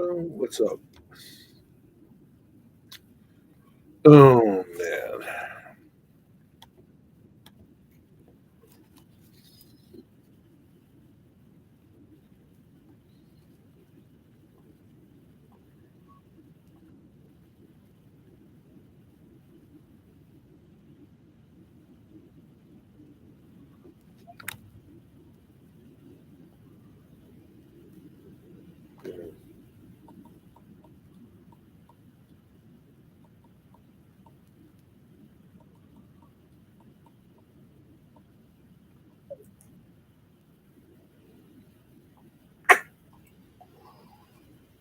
What's up? Oh man.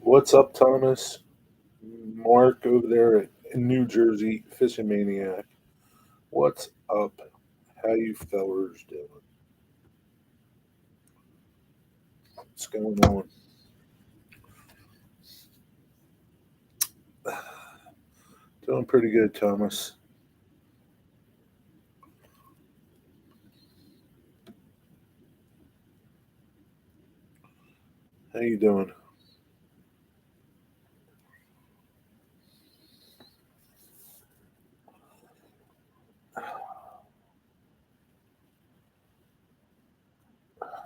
What's up, Thomas? Mark over there in New Jersey, fishing maniac. What's up? How you fellers doing? What's going on? Doing pretty good, Thomas. How you doing?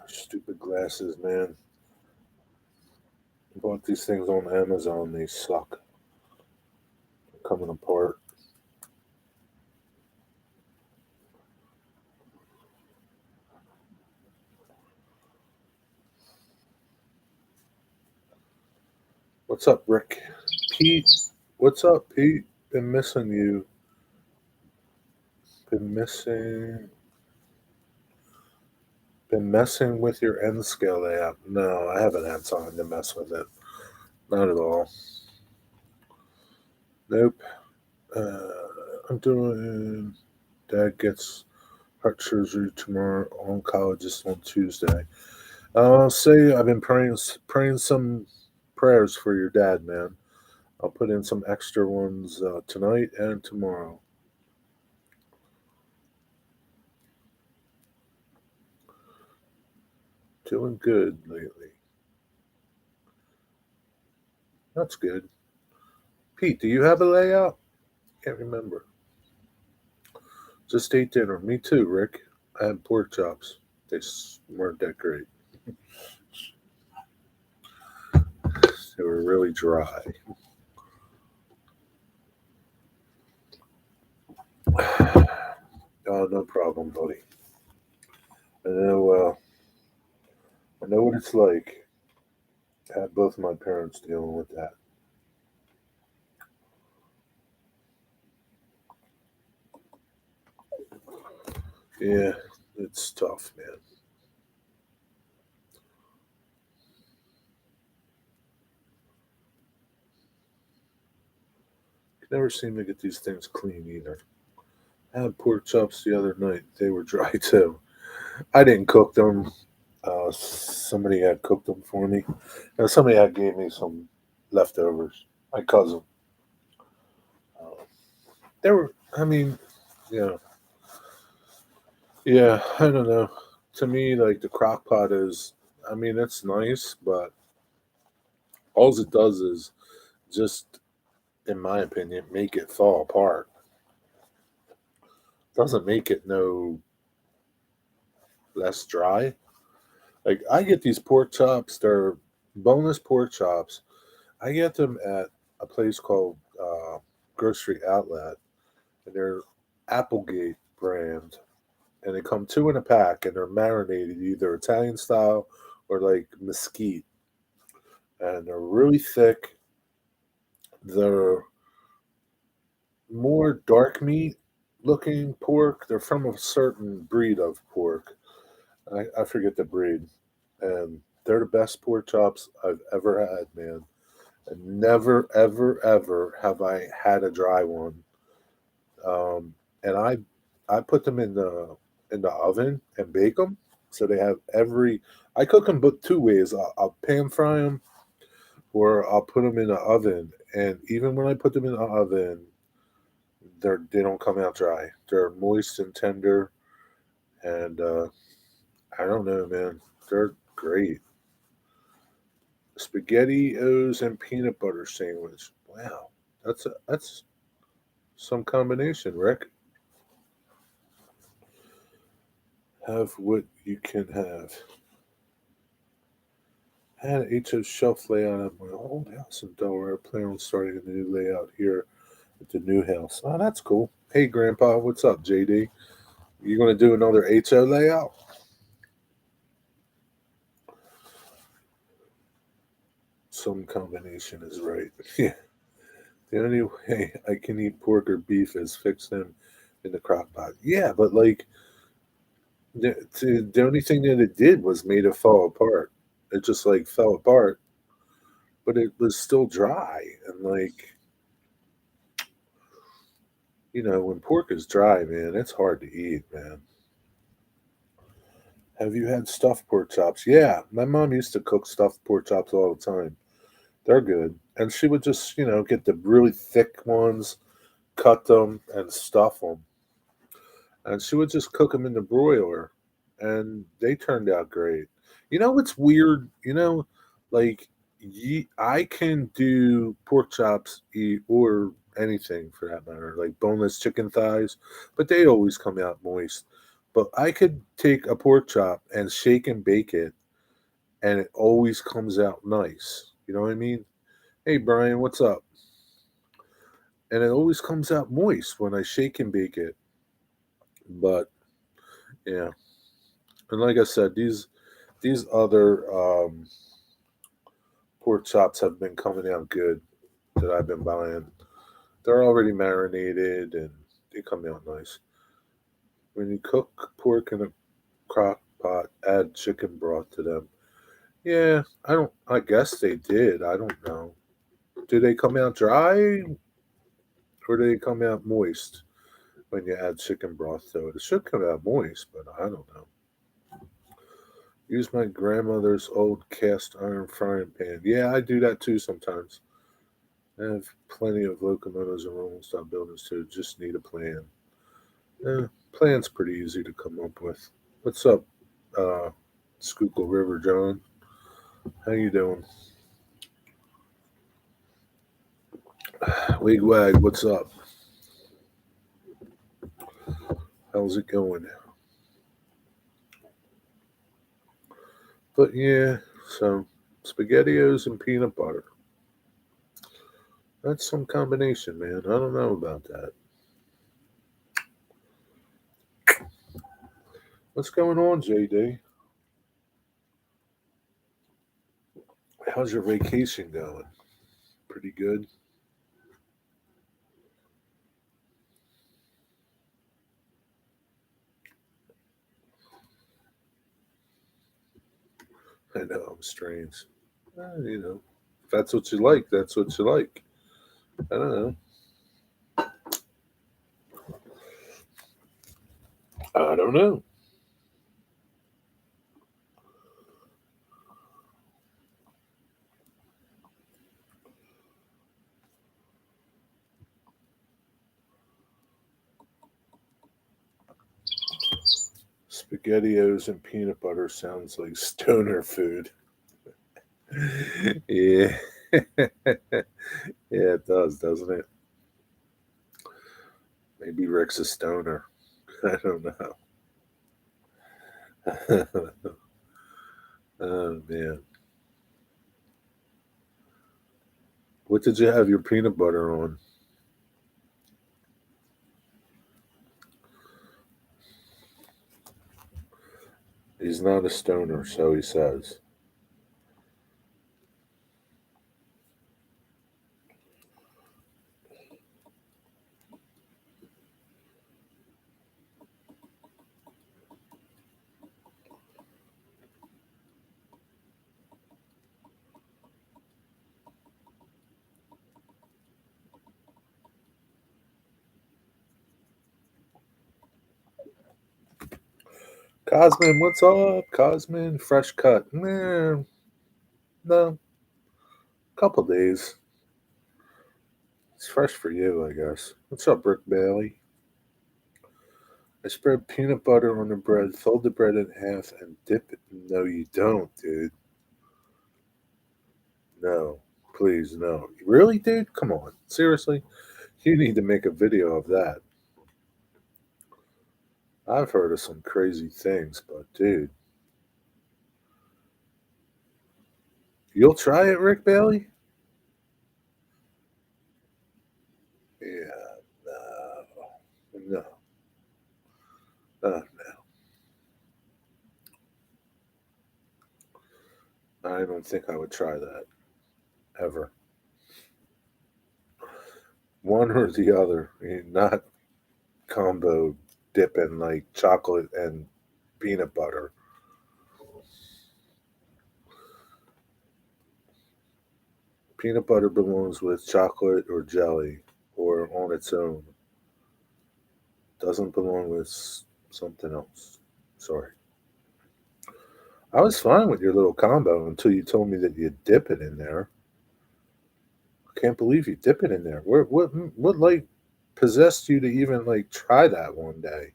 Stupid glasses, man. I bought these things on Amazon. They suck. They're coming apart. What's up, Rick? Pete? What's up, Pete? Been missing you. Been missing. Been messing with your N scale app. No, I haven't had time to mess with it. Not at all. Nope. Uh, I'm doing. Dad gets heart surgery tomorrow. Oncologist on Tuesday. I'll say I've been praying some prayers for your dad, man. I'll put in some extra ones tonight and tomorrow. Doing good lately. That's good. Pete, do you have a layout? Can't remember. Just ate dinner. Me too, Rick. I had pork chops. Weren't that great. They were really dry. Oh, no problem, buddy. I know. I know what it's like. I had both my parents dealing with that. Yeah, it's tough, man. Can never seem to get these things clean either. I had pork chops the other night. They were dry too. I didn't cook them. Somebody had cooked them for me. And somebody had gave me some leftovers. My cousin. Uh, they were. I mean, yeah, yeah. I don't know. To me, like the crock pot is. I mean, it's nice, but all it does is just, in my opinion, make it fall apart. Doesn't make it no less dry. Like I get these pork chops, they're boneless pork chops. I get them at a place called Grocery Outlet, and they're Applegate brand, and they come two in a pack, and they're marinated either Italian style or like mesquite, and they're really thick. They're more dark meat looking pork. They're from a certain breed of pork. I forget the breed, and they're the best pork chops I've ever had, man. And never, ever, ever have I had a dry one. And I put them in the oven and bake them, so they have every. I cook them but two ways. I'll pan fry them, or I'll put them in the oven. And even when I put them in the oven, they don't come out dry. They're moist and tender, and I don't know, man. They're great. SpaghettiOs and peanut butter sandwich. Wow, that's some combination, Rick. Have what you can have. I had an HO shelf layout at my old house in Delaware. I plan on starting a new layout here at the new house. Oh, that's cool. Hey, Grandpa, what's up, JD? You going to do another HO layout? Some combination is right. Yeah. The only way I can eat pork or beef is fix them in the crock pot. Yeah, but like the only thing that it did was made it fall apart. It just like fell apart, but it was still dry. And like, when pork is dry, man, it's hard to eat, man. Have you had stuffed pork chops? Yeah, my mom used to cook stuffed pork chops all the time. They're good. And she would just, get the really thick ones, cut them, and stuff them. And she would just cook them in the broiler, and they turned out great. You know what's weird? Like I can do pork chops or anything for that matter, like boneless chicken thighs, but they always come out moist. But I could take a pork chop and shake and bake it, and it always comes out nice. You know what I mean? Hey Brian, what's up? And it always comes out moist when I shake and bake it. But yeah, and like I said, these other pork chops have been coming out good that I've been buying. They're already marinated and they come out nice. When you cook pork in a crock pot, add chicken broth to them. Yeah, I don't. I guess they did. I don't know. Do they come out dry or do they come out moist when you add chicken broth to it? It should come out moist, but I don't know. Use my grandmother's old cast iron frying pan. Yeah, I do that too sometimes. I have plenty of locomotives and rolling stock buildings too. Just need a plan. Plan's pretty easy to come up with. What's up, uh, Schuylkill River John? How you doing? Wig Wag, what's up? How's it going? But yeah, so SpaghettiOs and peanut butter. That's some combination, man. I don't know about that. What's going on, JD? How's your vacation going? Pretty good. I know I'm strange. If that's what you like, that's what you like. I don't know. I don't know. SpaghettiOs and peanut butter sounds like stoner food. Yeah. Yeah, it does, doesn't it? Maybe Rick's a stoner. I don't know. Oh, man. What did you have your peanut butter on? He's not a stoner, so he says. Cosmin, what's up? Cosmin, fresh cut. Nah, no, couple days. It's fresh for you, I guess. What's up, Rick Bailey? I spread peanut butter on the bread, fold the bread in half, and dip it. No, you don't, dude. No, please, no. Really, dude? Come on. Seriously? You need to make a video of that. I've heard of some crazy things, but dude, you'll try it, Rick Bailey? Yeah, no, no. I don't think I would try that ever. One or the other, not combo dipping like chocolate and peanut butter. Peanut butter belongs with chocolate or jelly or on its own. Doesn't belong with something else. Sorry. I was fine with your little combo until you told me that you dip it in there. I can't believe you dip it in there. What like possessed you to even like try that one day?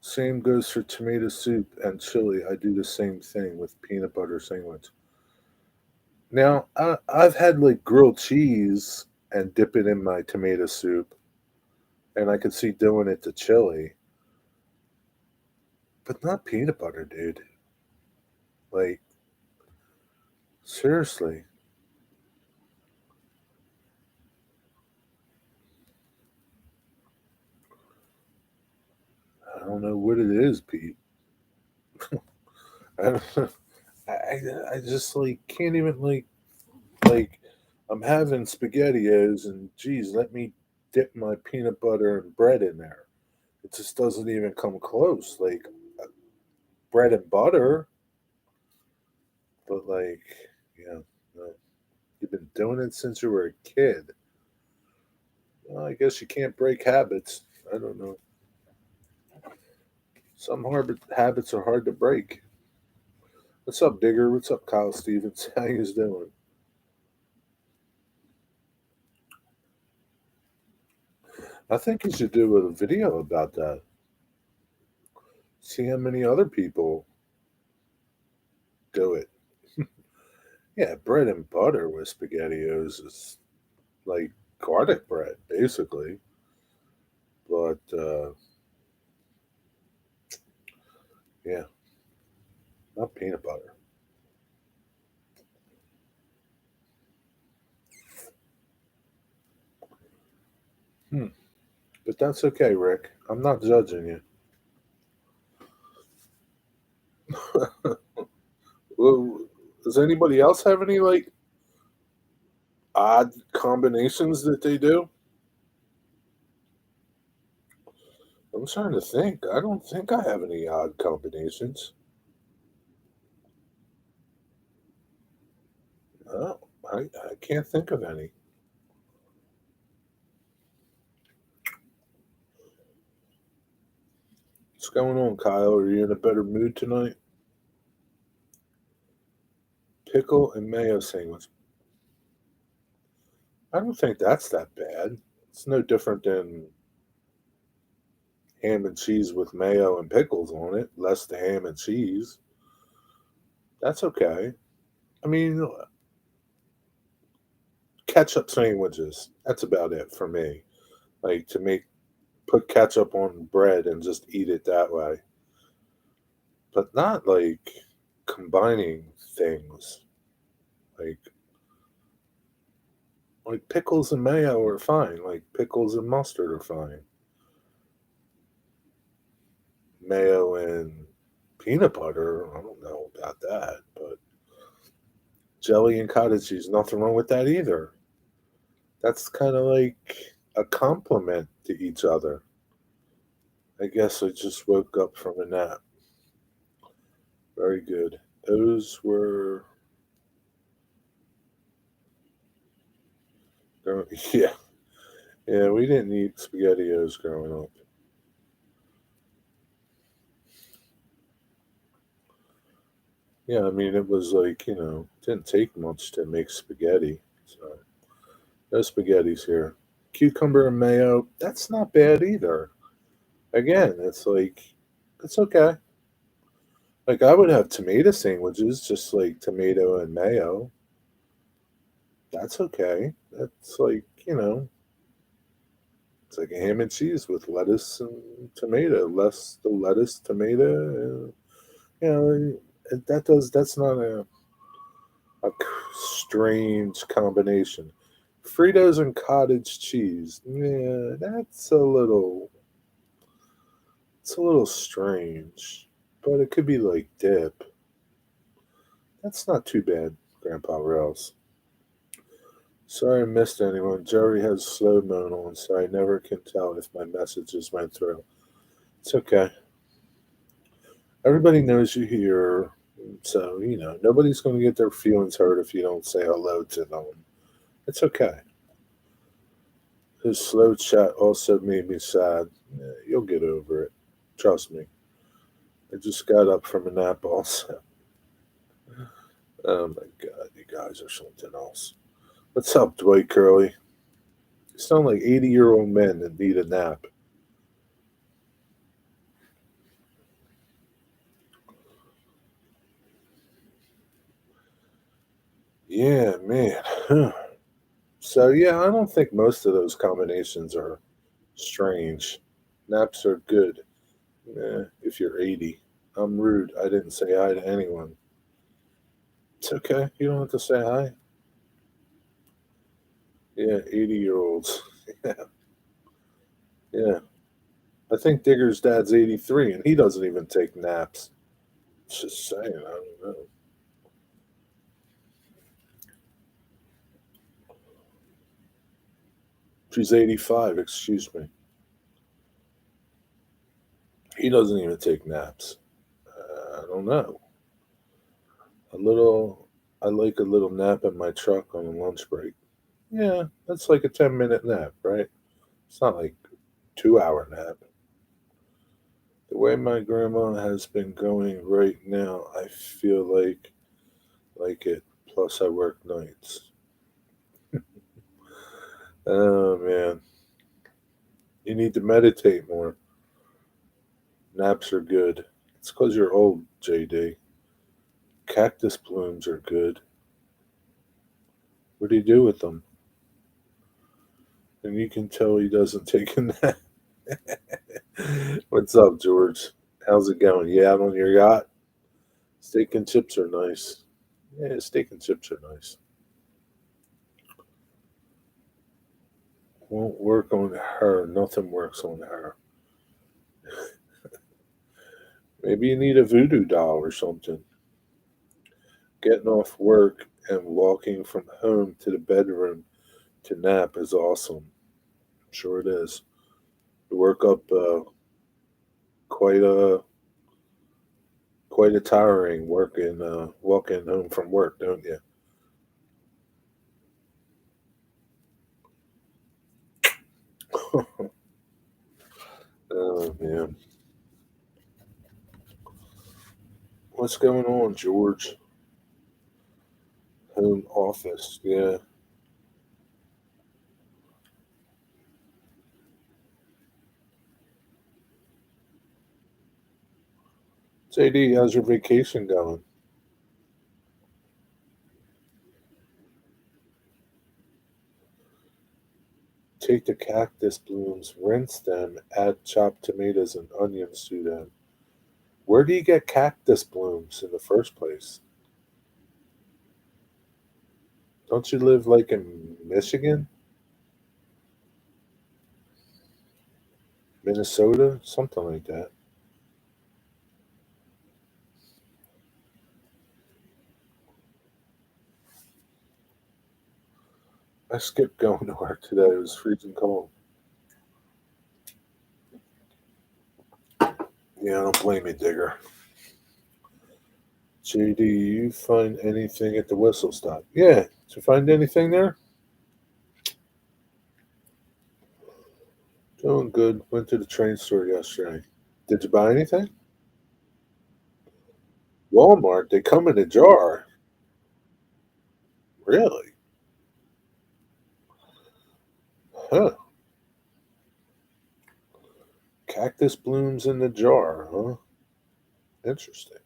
Same goes for tomato soup and chili. I do the same thing with peanut butter sandwich. Now, I've had like grilled cheese and dip it in my tomato soup, and I could see doing it to chili, but not peanut butter, dude. Like, seriously, I don't know what it is, Pete. I, don't- I just like can't even like I'm having spaghettios and geez, let me dip my peanut butter and bread in there. It just doesn't even come close. Like bread and butter, but like, yeah, no. You've been doing it since you were a kid. Well, I guess you can't break habits. I don't know. Some hard habits are hard to break. What's up, Digger? What's up, Kyle Stevens? How you doing? I think you should do a video about that. See how many other people do it. Yeah, bread and butter with spaghettios is like garlic bread, basically. But yeah, not peanut butter. Hmm. But that's okay, Rick. I'm not judging you. Well, does anybody else have any like odd combinations that they do? I'm trying to think. I don't think I have any odd combinations. No, I can't think of any. What's going on, Kyle? Are you in a better mood tonight? Pickle and mayo sandwich. I don't think that's that bad. It's no different than ham and cheese with mayo and pickles on it, less the ham and cheese. That's okay. I mean, ketchup sandwiches. That's about it for me. Like to make put ketchup on bread and just eat it that way, but not like combining things like pickles and mayo are fine. Like pickles and mustard are fine. Mayo and peanut butter, I don't know about that, but jelly and cottage cheese, nothing wrong with that either. That's kind of like a compliment to each other. I guess I just woke up from a nap. Very good. Those were, yeah, yeah. We didn't eat spaghettios growing up. Yeah, I mean it was like didn't take much to make spaghetti. So no spaghettis here. Cucumber and mayo. That's not bad either. Again, it's like it's okay. Like I would have tomato sandwiches, just like tomato and mayo. That's okay. That's like, it's like a ham and cheese with lettuce and tomato. Less the lettuce, tomato. That's not a strange combination. Fritos and cottage cheese. Yeah, it's a little strange. But it could be like dip. That's not too bad, Grandpa Rails. Sorry I missed anyone. Jerry has slow mo on, so I never can tell if my messages went through. It's okay. Everybody knows you here, so nobody's going to get their feelings hurt if you don't say hello to them. It's okay. His slow chat also made me sad. Yeah, you'll get over it. Trust me. I just got up from a nap also. Oh my god, you guys are something else. What's up, Dwight Curley? You sound like 80-year-old men that need a nap. Yeah, man. So yeah, I don't think most of those combinations are strange. Naps are good. If you're 80. I'm rude. I didn't say hi to anyone. It's okay. You don't have to say hi. Yeah, 80-year-olds. Yeah, yeah. I think Digger's dad's 83 and he doesn't even take naps. Just saying, I don't know. She's 85, excuse me. He doesn't even take naps. I don't know. I like a little nap in my truck on a lunch break. Yeah, that's like a 10-minute nap, right? It's not like 2-hour nap. The way my grandma has been going right now, I feel like it. Plus, I work nights. Oh man, you need to meditate more. Naps are good. It's because you're old, JD. Cactus blooms are good. What do you do with them? And you can tell he doesn't take a nap. What's up, George? How's it going? You out on your yacht? Steak and chips are nice. Yeah, steak and chips are nice. Won't work on her. Nothing works on her. Maybe you need a voodoo doll or something. Getting off work and walking from home to the bedroom to nap is awesome. Sure it is. You work up quite a quite a tiring working walking home from work, don't you? Oh man, what's going on, George? Home office, yeah. JD, how's your vacation going? Take the cactus blooms, rinse them, add chopped tomatoes and onions to them. Where do you get cactus blooms in the first place? Don't you live like in Michigan, Minnesota, something like that? I skipped going to work today. It was freezing cold. Yeah, I don't blame you, Digger. JD, you find anything at the whistle stop? Yeah. Did you find anything there? Doing good. Went to the train store yesterday. Did you buy anything? Walmart, they come in a jar. Really? Huh. Cactus blooms in the jar, huh? Interesting.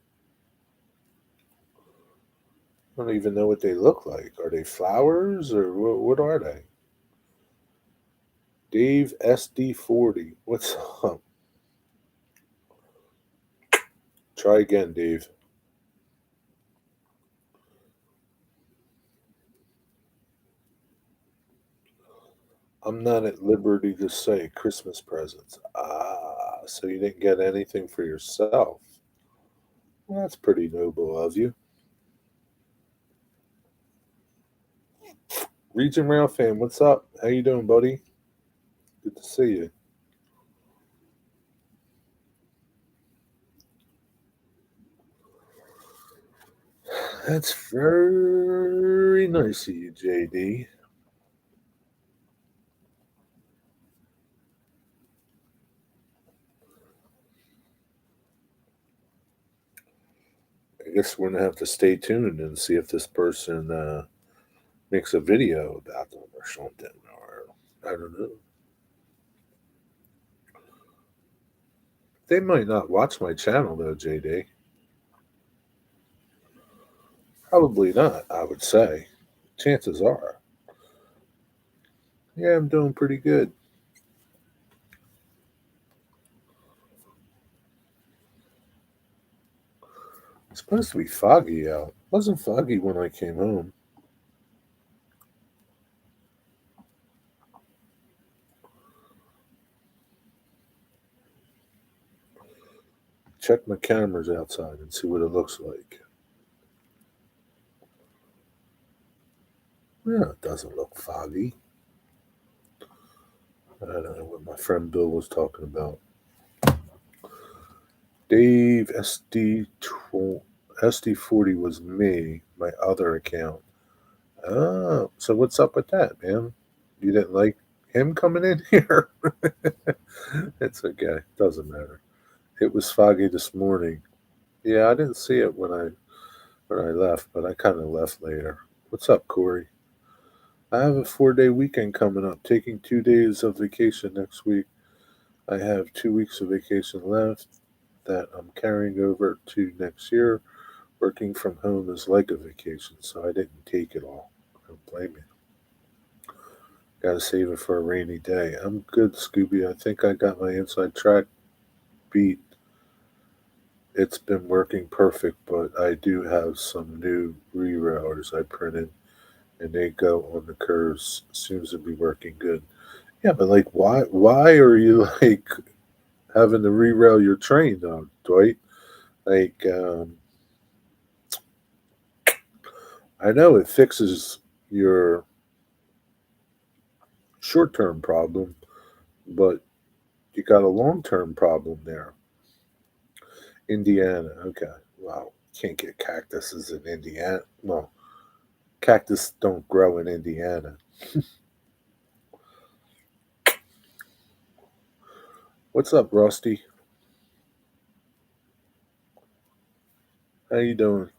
I don't even know what they look like. Are they flowers or what are they? Dave SD40. What's up? Try again, Dave. I'm not at liberty to say Christmas presents. Ah, so you didn't get anything for yourself. Well, that's pretty noble of you. Region Rail fan, what's up? How you doing, buddy? Good to see you. That's very nice of you, JD. I guess we're gonna have to stay tuned and see if this person makes a video about them or something, or I don't know. They might not watch my channel though, JD. Probably not, I would say. Chances are. Yeah, I'm doing pretty good. It's supposed to be foggy out. It wasn't foggy when I came home. Check my cameras outside and see what it looks like. Yeah, it doesn't look foggy. I don't know what my friend Bill was talking about. Dave SD40 was me, my other account. Oh, so what's up with that, man? You didn't like him coming in here? It's okay. Doesn't matter. It was foggy this morning. Yeah, I didn't see it when I left, but I kind of left later. What's up, Corey? I have a 4-day weekend coming up, taking 2 days of vacation next week. I have 2 weeks of vacation left that I'm carrying over to next year. Working from home is like a vacation, so I didn't take it all. Don't blame me. Gotta save it for a rainy day. I'm good, Scooby. I think I got my inside track beat. It's been working perfect, but I do have some new rerouters I printed, and they go on the curves. Seems to be working good. Yeah, but like, why are you like having to reroute your train, though, Dwight? Like, I know it fixes your short-term problem, but you got a long-term problem there. Indiana, okay. Well, can't get cactuses in Indiana. Well, cactus don't grow in Indiana. What's up, Rusty? How you doing?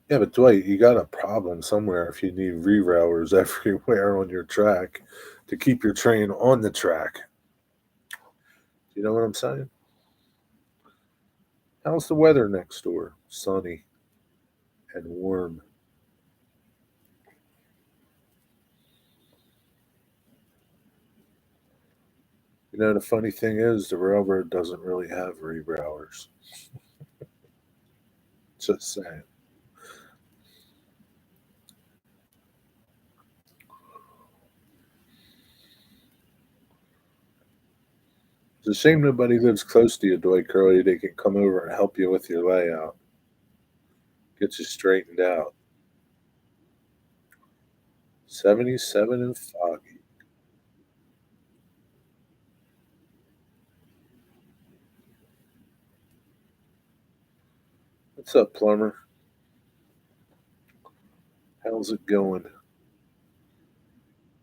Yeah, but Dwight, you got a problem somewhere if you need rerouters everywhere on your track to keep your train on the track. You know what I'm saying? How's the weather next door? Sunny and warm. You know, the funny thing is, the railroad doesn't really have rerouters. Just saying. It's a shame nobody lives close to you, Dwight Curley. They can come over and help you with your layout, get you straightened out. 77 and foggy. What's up, plumber? How's it going?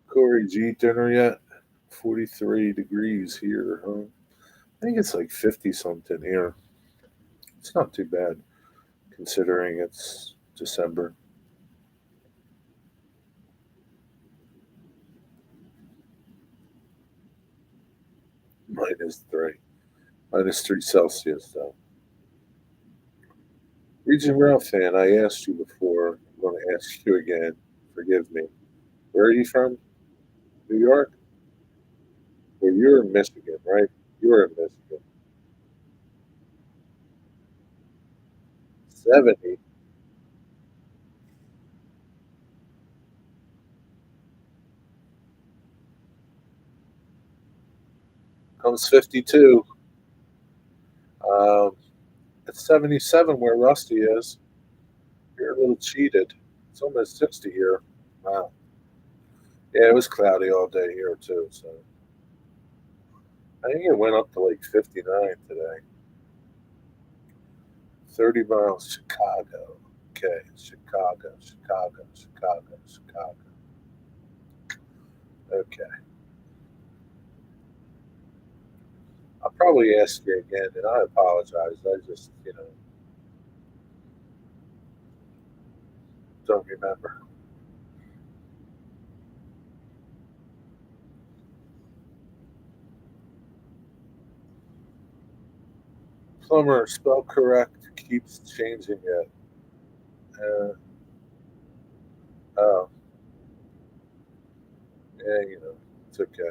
Corey, did you eat dinner yet? 43 degrees here, huh? I think it's like 50 something here. It's not too bad considering it's December. -3. -3 Celsius, though. Region Rail fan, I asked you before. I'm going to ask you again. Forgive me. Where are you from? New York? Well, you're in Michigan, right? You're in Michigan. 70 comes 52. Um, it's 77 where Rusty is. You're a little cheated. It's almost 60 here. Wow. Yeah, it was cloudy all day here too. So I think it went up to like 59 today. 30 miles, Chicago. Okay, Chicago, Chicago, Chicago, Chicago. Okay. I'll probably ask you again, and I apologize. I just, don't remember. Plumber, spell correct, keeps changing it. Uh, oh, yeah, it's okay.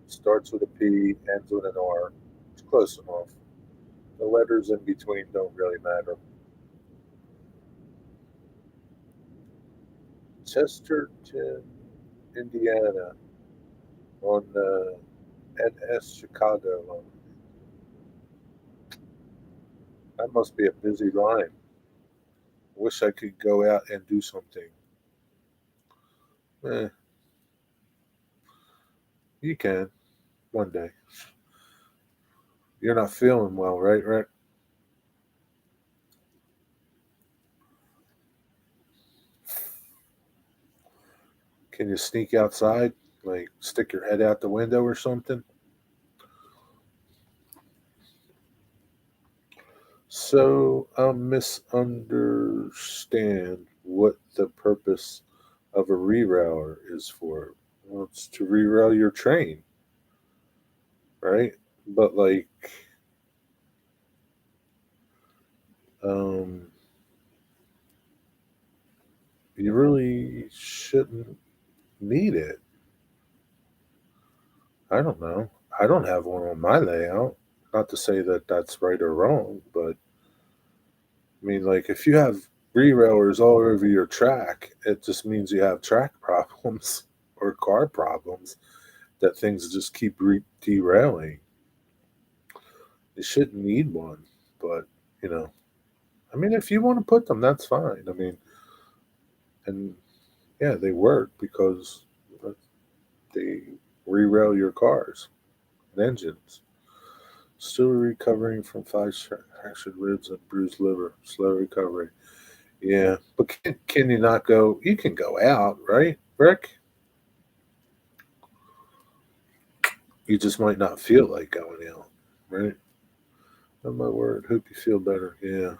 Starts with a P, ends with an R. It's close enough. The letters in between don't really matter. Chesterton, Indiana, on NS Chicago. That must be a busy line. Wish I could go out and do something. Eh, you can one day. You're not feeling well, right? Right? Can you sneak outside? Like stick your head out the window or something? So I misunderstand what the purpose of a rerouter is for. Well, it's to reroute your train, right? But like, um, you really shouldn't need it. I don't know. I don't have one on my layout. Not to say that that's right or wrong, but I mean, like, if you have rerouters all over your track, it just means you have track problems or car problems that things just keep derailing. You shouldn't need one, but you know, I mean, if you want to put them, that's fine. I mean, and yeah, they work because they reroute your cars and engines. Still recovering from five fractured ribs and bruised liver. Slow recovery. Yeah, but can you not go? You can go out, right, Rick? You just might not feel like going out, right? Oh my word! Hope you feel better. Yeah.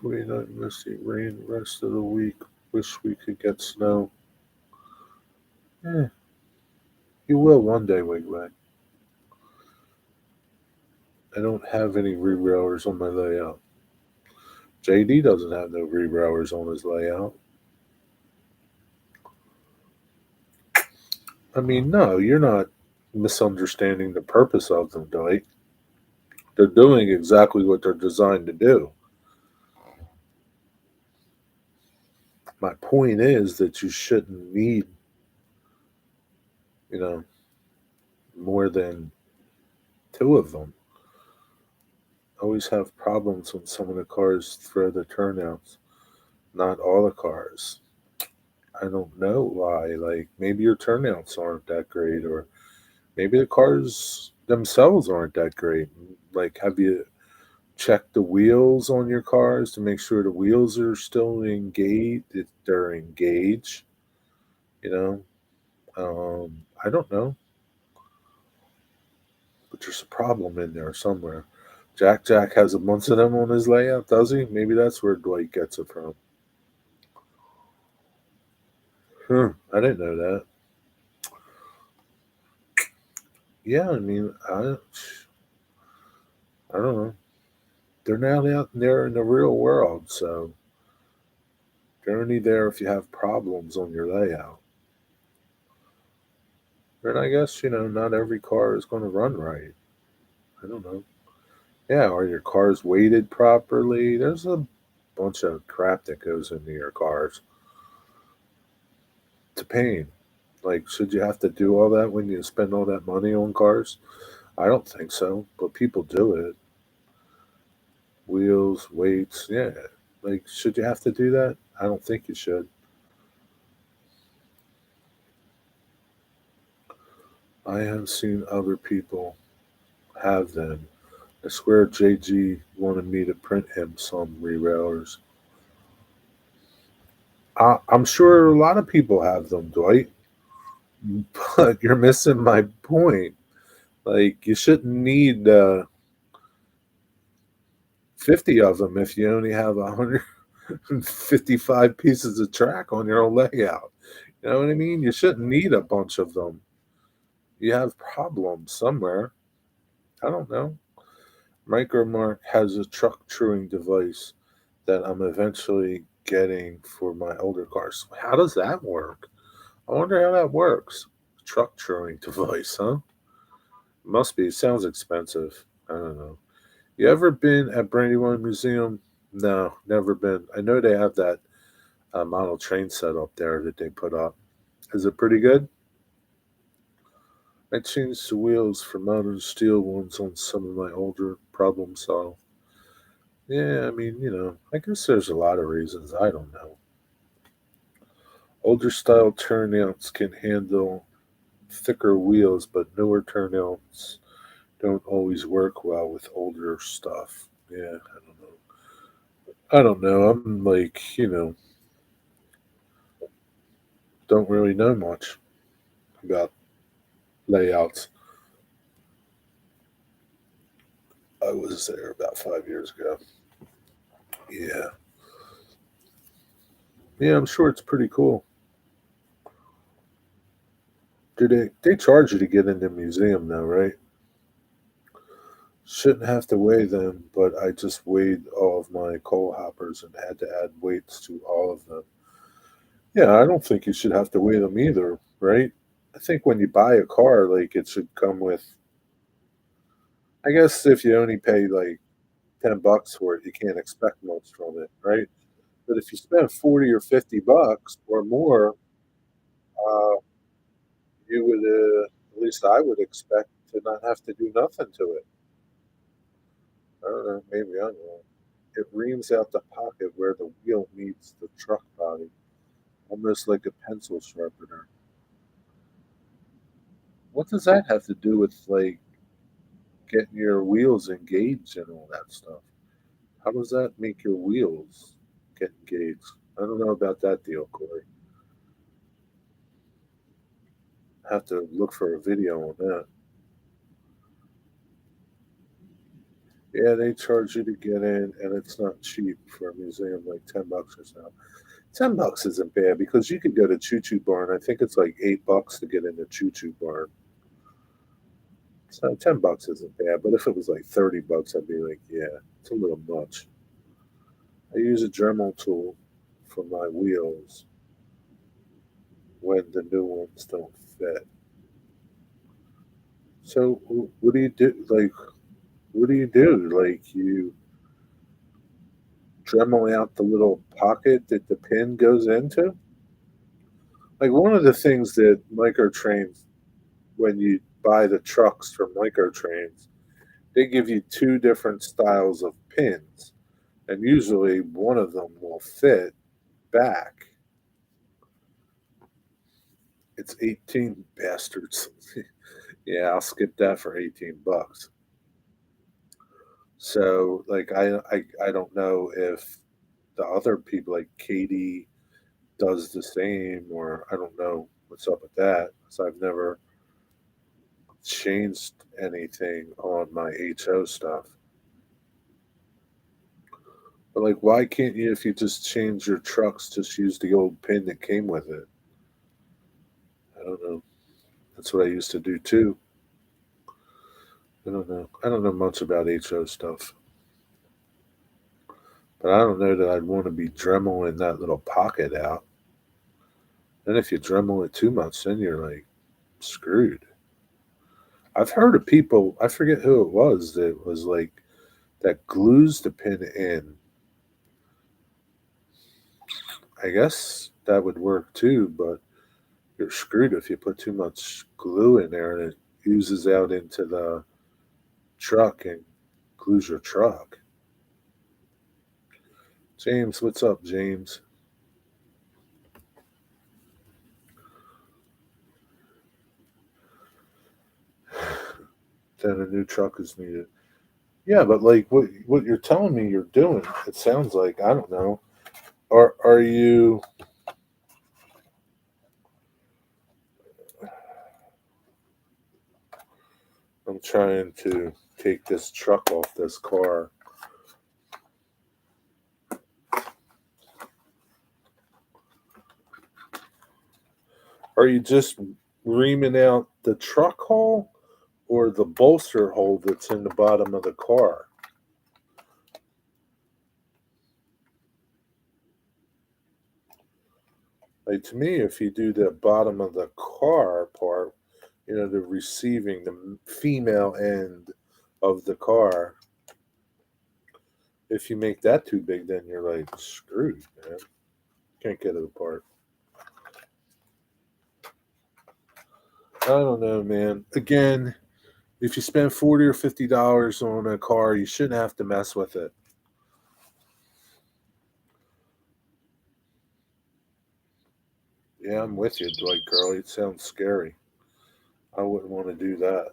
49 misty rain rest of the week. Wish we could get snow. Eh, you will one day, Wigwag. I don't have any rerouters on my layout. JD doesn't have no rerouters on his layout. I mean, no, you're not misunderstanding the purpose of them, Dwight. They're doing exactly what they're designed to do. My point is that you shouldn't need, you know, more than two of them. Always have problems when some of the cars throw the turnouts. Not all the cars. I don't know why. Like maybe your turnouts aren't that great, or maybe the cars themselves aren't that great. Like, have you checked the wheels on your cars to make sure the wheels are still engaged? If they're engaged, you know. I don't know, but there's a problem in there somewhere. Jack has a bunch of them on his layout, does he? Maybe that's where Dwight gets it from. I didn't know that. Yeah, I mean, I don't know. They're now out there in the real world, so they're only there if you have problems on your layout. And I guess, not every car is going to run right. I don't know. Yeah, are your cars weighted properly? There's a bunch of crap that goes into your cars. It's a pain. Like, should you have to do all that when you spend all that money on cars? I don't think so, but people do it. Wheels, weights, yeah. Like, should you have to do that? I don't think you should. I have seen other people have them. I swear JG wanted me to print him some re-railers. I'm sure a lot of people have them, Dwight, but you're missing my point. Like, you shouldn't need 50 of them if you only have 155 pieces of track on your own layout. You know what I mean? You shouldn't need a bunch of them. You have problems somewhere. I don't know. Micromark has a truck truing device that I'm eventually getting for my older cars. How does that work? I wonder how that works. Truck truing device, huh? Must be. Sounds expensive. I don't know. You ever been at Brandywine Museum? No, never been. I know they have that model train set up there that they put up. Is it pretty good? I changed the wheels for modern steel ones on some of my older problem solved. Yeah, I mean, I guess there's a lot of reasons. I don't know. Older style turnouts can handle thicker wheels, but newer turnouts don't always work well with older stuff. Yeah, I don't know. I don't know. I'm like, don't really know much about layouts. I was there about 5 years ago. Yeah. Yeah, I'm sure it's pretty cool. Do they charge you to get in the museum now, right? Shouldn't have to weigh them, but I just weighed all of my coal hoppers and had to add weights to all of them. Yeah, I don't think you should have to weigh them either, right? I think when you buy a car, like it should come with. I guess if you only pay like $10 for it, you can't expect much from it, right? But if you spend 40 or $50 or more, uh, you would, at least I would expect to not have to do nothing to it. I don't know, maybe I'm wrong. It reams out the pocket where the wheel meets the truck body, almost like a pencil sharpener. What does that have to do with like getting your wheels engaged and all that stuff? How does that make your wheels get engaged? I don't know about that deal, Corey. I have to look for a video on that. Yeah, they charge you to get in, and it's not cheap for a museum, like $10 or so. $10 isn't bad because you could go to Choo Choo Barn. I think it's like $8 to get into Choo Choo Barn. So $10 isn't bad, but if it was like $30, I'd be like, yeah, it's a little much. I use a Dremel tool for my wheels when the new ones don't fit. So what do you do? Like, what do you do? Like, you Dremel out the little pocket that the pin goes into? Like, one of the things that microtrains, when you buy the trucks from microtrains, they give you two different styles of pins, and usually one of them will fit back. It's 18 bastards. Yeah, I'll skip that for $18. So, like, I don't know if the other people, like Katie, does the same, or I don't know what's up with that. So I've never changed anything on my HO stuff. But like, why can't you, if you just change your trucks, just use the old pin that came with it? I don't know. That's what I used to do too. I don't know. I don't know much about HO stuff, but I don't know that I'd want to be dremeling that little pocket out. And if you dremel it too much, then you're like screwed. I've heard of people, I forget who it was, that was like, that glues the pin in. I guess that would work too, but you're screwed if you put too much glue in there and it oozes out into the truck and glues your truck. James, what's up, James? Then a new truck is needed. Yeah, but like what you're telling me you're doing, it sounds like, I don't know. Are you I'm trying to take this truck off this car. Are you just reaming out the truck hole or the bolster hole that's in the bottom of the car? Like to me, if you do the bottom of the car part, the receiving, the female end of the car, if you make that too big, then you're like screwed, man. Can't get it apart. I don't know, man. Again, if you spend $40 or $50 on a car, you shouldn't have to mess with it. Yeah, I'm with you, Dwight Gurley. It sounds scary. I wouldn't want to do that.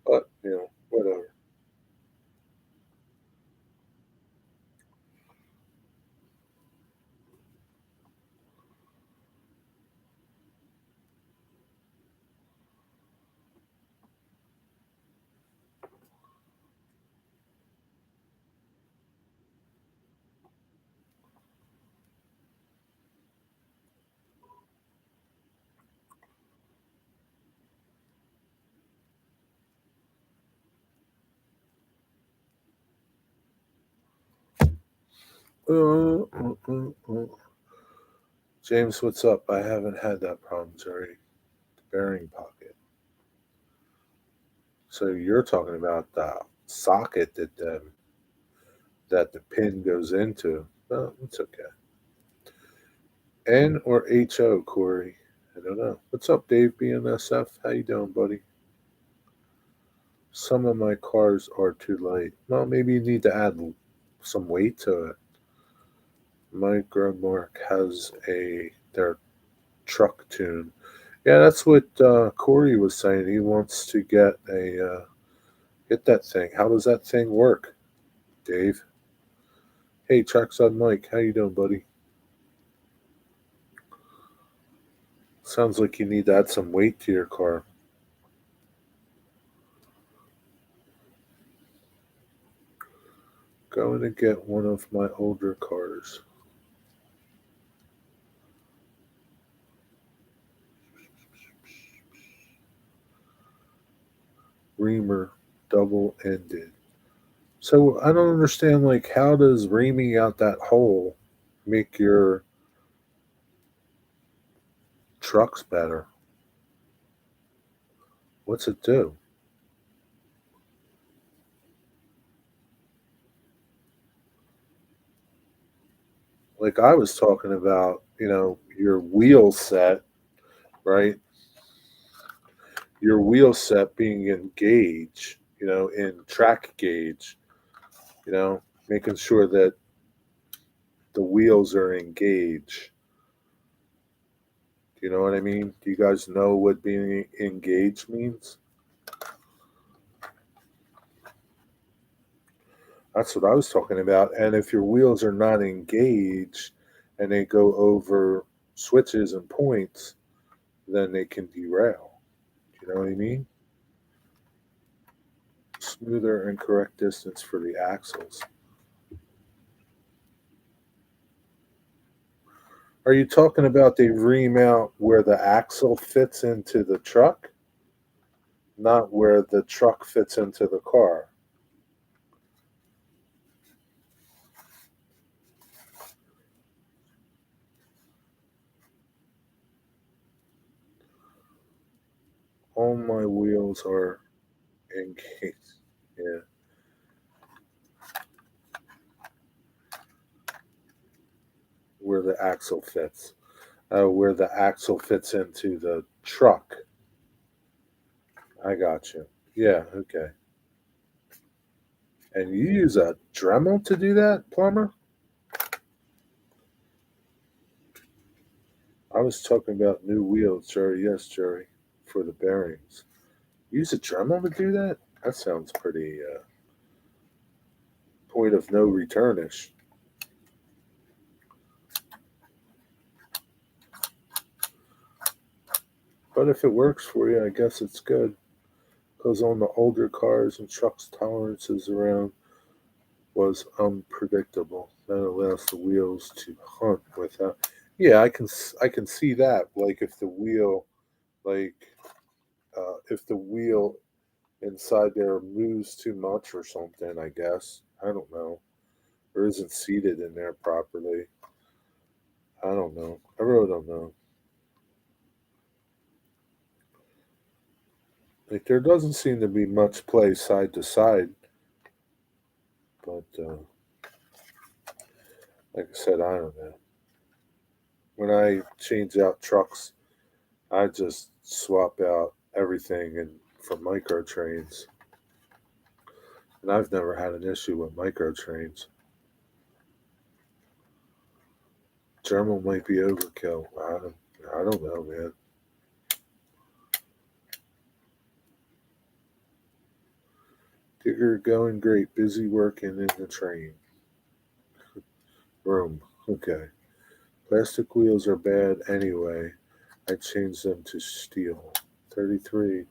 But, whatever. Uh. James, what's up? I haven't had that problem, Jerry. The bearing pocket. So you're talking about the socket that the pin goes into. Well, it's okay. N or HO, Corey? I don't know. What's up, Dave BNSF? How you doing, buddy? Some of my cars are too light. Well, maybe you need to add some weight to it. Mike Grubmark has their truck tune. Yeah, that's what Corey was saying. He wants to get that thing. How does that thing work, Dave? Hey, Trackside Mike, how you doing, buddy? Sounds like you need to add some weight to your car. Going to get one of my older cars. Reamer, double-ended. So I don't understand. Like, how does reaming out that hole make your trucks better? What's it do? Like I was talking about, your wheel set, right? Your wheel set being in gauge, in track gauge, making sure that the wheels are in gauge. Do you know what I mean? Do you guys know what being engaged means? That's what I was talking about. And if your wheels are not engaged and they go over switches and points, then they can derail. Do you know what I mean? Smoother and correct distance for the axles. Are you talking about they ream out where the axle fits into the truck? not where the truck fits into the car. All my wheels are engaged. Yeah, where the axle fits. Where the axle fits into the truck. I got you. Yeah, okay. And you use a Dremel to do that, plumber? I was talking about new wheels, Jerry. Yes, Jerry, for the bearings. Use a Dremel to do that? That sounds pretty point of no returnish. But if it works for you, I guess it's good. Because on the older cars and trucks, tolerances around was unpredictable. That allows the wheels to hunt without. Yeah, I can see that. Like like if the wheel inside there moves too much or something. I guess I don't know, or isn't seated in there properly. I don't know. I really don't know. Like there doesn't seem to be much play side to side, but like I said, I don't know. When I change out trucks, I just swap out everything and for micro trains. And I've never had an issue with micro trains. German might be overkill. I don't know, man. Digger going great. Busy working in the train room. Okay. Plastic wheels are bad anyway. I changed them to steel. 33.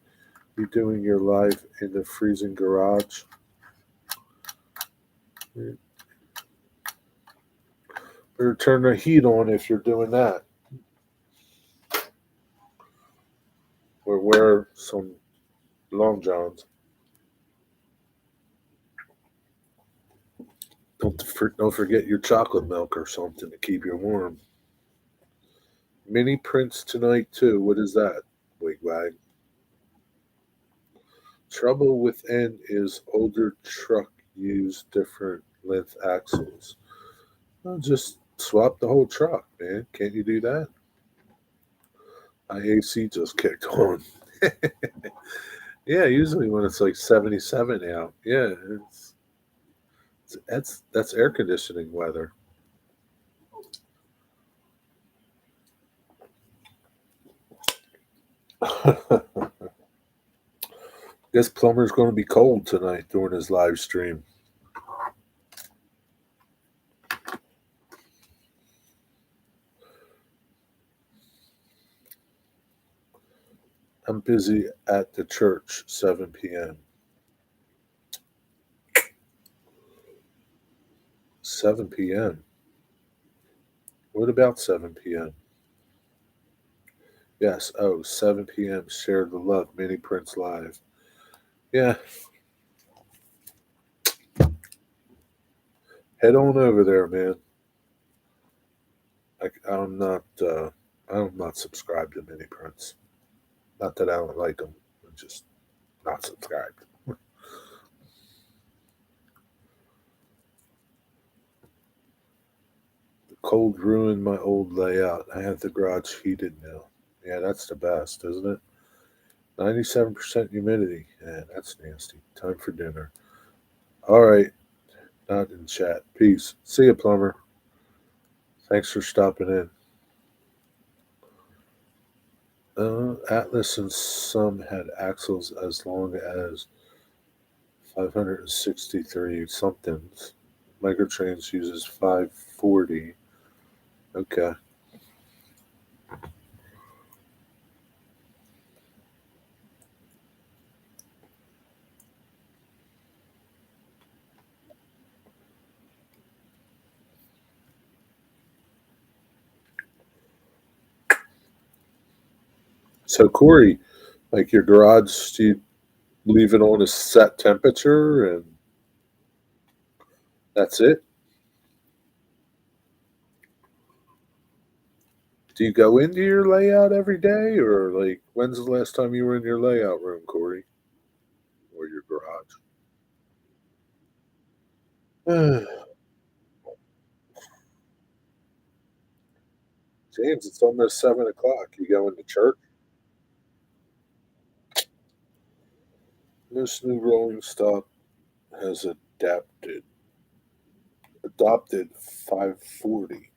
You doing your live in the freezing garage? Better turn the heat on if you're doing that. Or wear some long johns. Don't forget your chocolate milk or something to keep you warm. Mini prints tonight too. What is that? Wigwag. Trouble with N is older truck use different length axles. Well, just swap the whole truck, man. Can't you do that? My AC just kicked on. Yeah, usually when it's like 77 out. Yeah, that's air conditioning weather. Guess Plumber's going to be cold tonight during his live stream. I'm busy at the church, 7 p.m. 7 p.m. What about 7 p.m.? Yes, oh, 7 p.m. Share the love, Mini Prince Live. Yeah, head on over there, man. I'm not, I'm not subscribed to Mini Prince. Not that I don't like them, I'm just not subscribed. The cold ruined my old layout. I have the garage heated now. Yeah, that's the best, isn't it? 97% humidity. Yeah, that's nasty. Time for dinner. All right, not in chat. Peace. See you, plumber. Thanks for stopping in. Atlas and some had axles as long as 563 somethings. Microtrains uses 540. Okay. So Corey, like your garage, do Leave it on a set temperature, and that's it. Do you go into your layout every day, or like when's the last time you were in your layout room, Corey, or your garage? James, it's almost 7 o'clock. You going to church? This new rolling stock has adopted 540.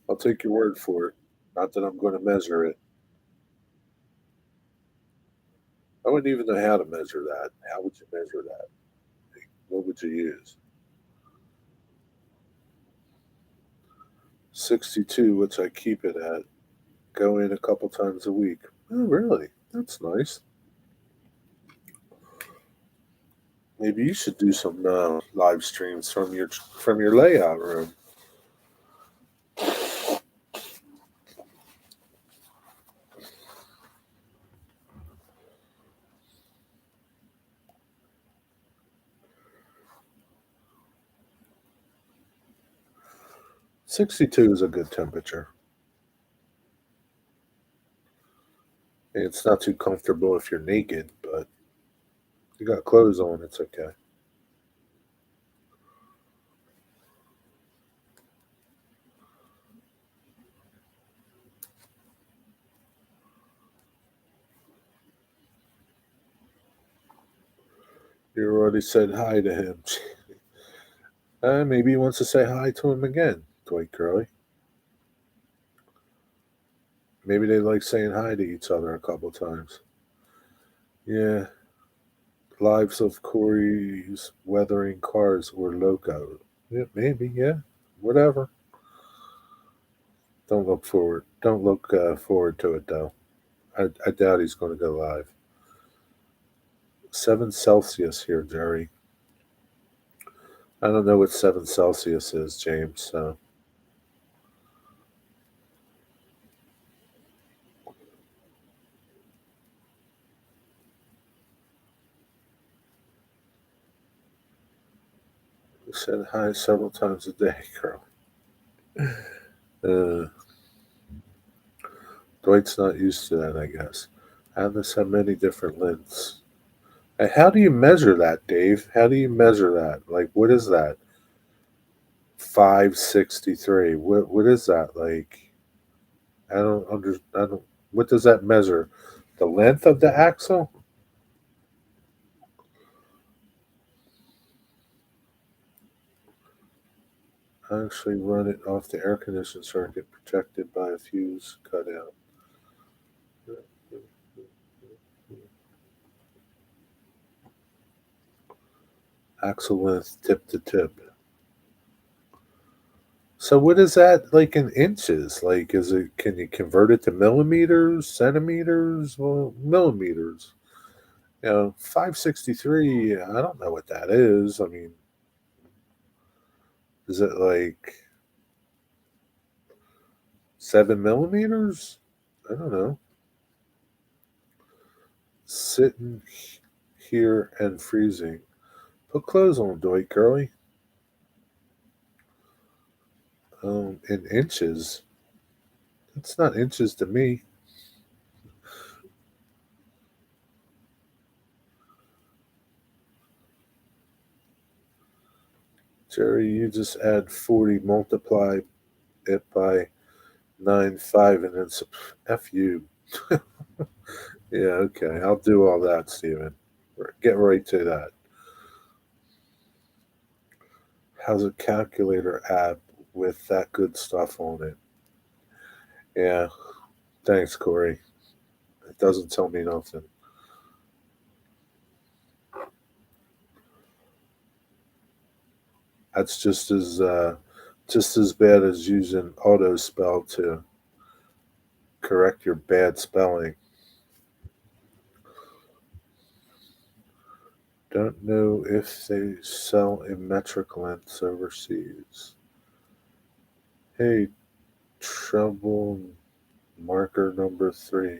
I'll take your word for it. Not that I'm going to measure it. I wouldn't even know how to measure that. How would you measure that? What would you use? 62, which I keep it at. Go in a couple times a week. Oh, really? That's nice. Maybe you should do some live streams from your layout room. 62 is a good temperature. It's not too comfortable if you're naked, but if you got clothes on, it's okay. You already said hi to him. Maybe he wants to say hi to him again, Dwight Curley. Maybe they like saying hi to each other a couple times. Yeah, lives of Corey's weathering cars were loco. Yeah, maybe. Yeah, whatever. Don't look forward to it though. I doubt he's going to go live. 7 Celsius here, Jerry. I don't know what 7 Celsius is, James. So he said hi several times a day, girl. Uh, Dwight's not used to that, I guess. Atlas have many different lengths. And how do you measure that, Dave? How do you measure that? Like, what is that? 563. What is that? Like, I don't under. I don't. What does that measure? The length of the axle? I actually run it off the air conditioning circuit, protected by a fuse cut out. Axle length, tip to tip. So what is that like in inches? Like, is it? Can you convert it to millimeters, centimeters? Well, millimeters. 563. I don't know what that is. I mean, is it like 7 millimeters? I don't know. Sitting here and freezing. Put clothes on, Dwight Curly. In inches. It's not inches to me. Jerry, you just add 40, multiply it by 9.5, and then F you. Yeah, okay. I'll do all that, Steven. Get right to that. How's a calculator app with that good stuff on it? Yeah, thanks, Corey. It doesn't tell me nothing. That's just as bad as using auto spell to correct your bad spelling. Don't know if they sell in metric lengths overseas. Hey, trouble marker number 3.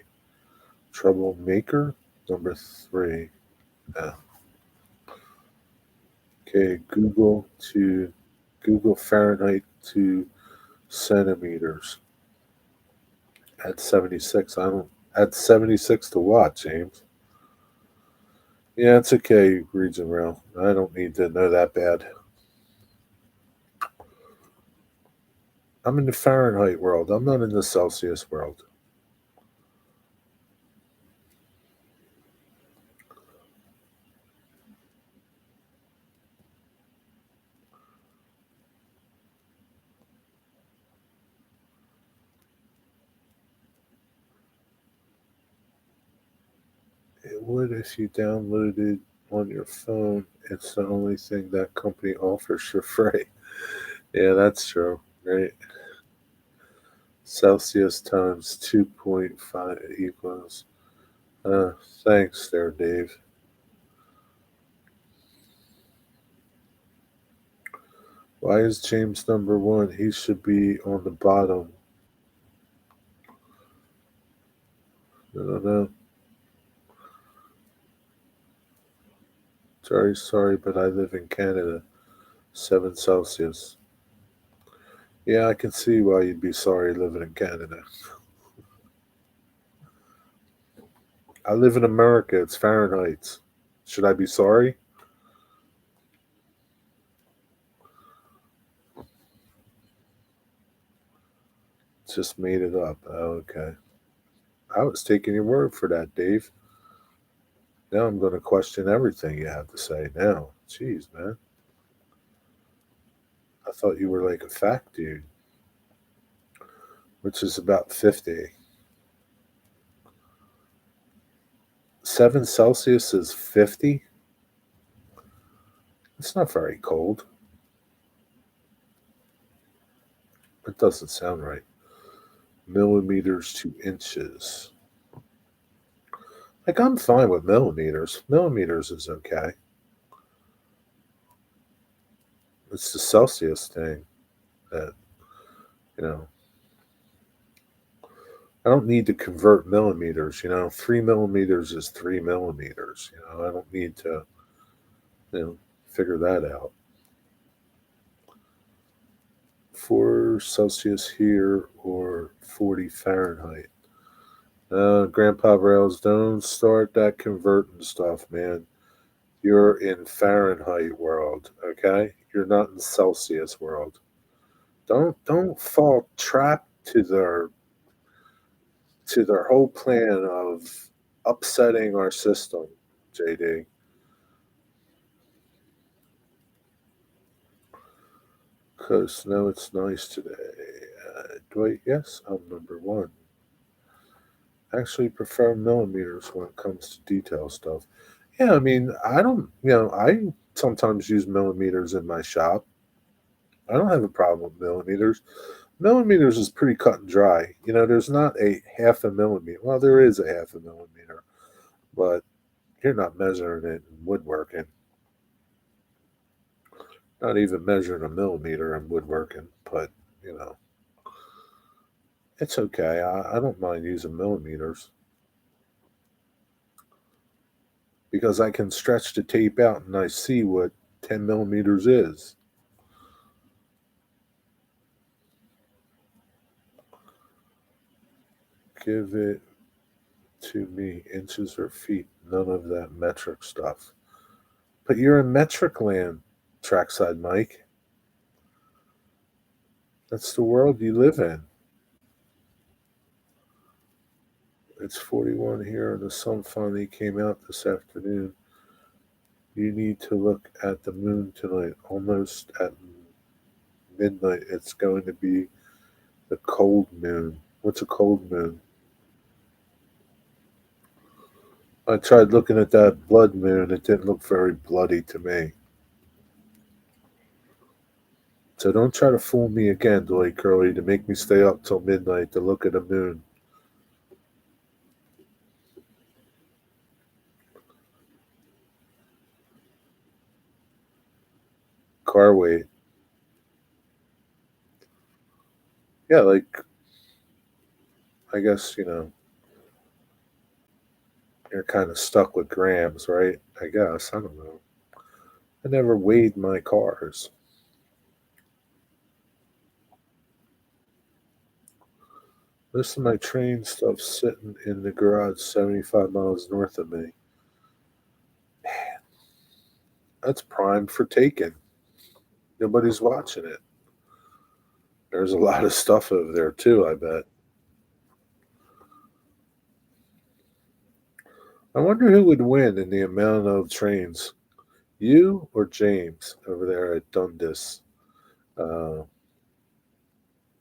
Troublemaker, number three. Yeah. Okay, Google Fahrenheit to centimeters at 76. I don't at 76 to what, James? Yeah, it's okay, region rail. I don't need to know that bad. I'm in the Fahrenheit world. I'm not in the Celsius world. It would if you downloaded on your phone. It's the only thing that company offers for free. Yeah, that's true, right? Celsius times 2.5 equals. Uh, Thanks there, Dave. Why is James number one? He should be on the bottom. I don't know. Sorry, but I live in Canada. 7 Celsius. Yeah, I can see why you'd be sorry living in Canada. I live in America. It's Fahrenheit. Should I be sorry? Just made it up. Oh, okay. I was taking your word for that, Dave. Now I'm going to question everything you have to say now. Jeez, man. I thought you were like a fact dude, which is about 50. 7 Celsius is 50? It's not very cold. It doesn't sound right. Millimeters to inches. Like, I'm fine with millimeters. Millimeters is okay. It's the Celsius thing that, you know, I don't need to convert millimeters. 3 millimeters is 3 millimeters. I don't need to, you know, figure that out. 4 Celsius here or 40 Fahrenheit. Grandpa Rails, don't start that converting stuff, man. You're in Fahrenheit world, okay? You're not in Celsius world. Don't fall trap to their whole plan of upsetting our system, JD. Because no, it's nice today. Dwight, yes, I'm number one. Actually, prefer millimeters when it comes to detail stuff. Yeah, I mean, I don't, I sometimes use millimeters in my shop. I don't have a problem with millimeters. Millimeters is pretty cut and dry. There's not a half a millimeter. Well, there is a half a millimeter, but you're not measuring it in woodworking. Not even measuring a millimeter in woodworking, but you know, it's okay. I don't mind using millimeters because I can stretch the tape out and I see what 10 millimeters is. Give it to me, inches or feet. None of that metric stuff. But you're in metric land, Trackside Mike. That's the world you live in. It's 41 here, and the sun finally came out this afternoon. You need to look at the moon tonight. Almost at midnight, it's going to be the cold moon. What's a cold moon? I tried looking at that blood moon. It didn't look very bloody to me. So don't try to fool me again, Dwight Curly, to make me stay up till midnight to look at a moon. Car weight. Yeah, like, I guess, You're kind of stuck with grams, right? I guess. I don't know. I never weighed my cars. Most of my train stuff's sitting in the garage 75 miles north of me. That's prime for taking. Nobody's watching it. There's a lot of stuff over there, too, I bet. I wonder who would win in the amount of trains. You or James over there at Dundas uh,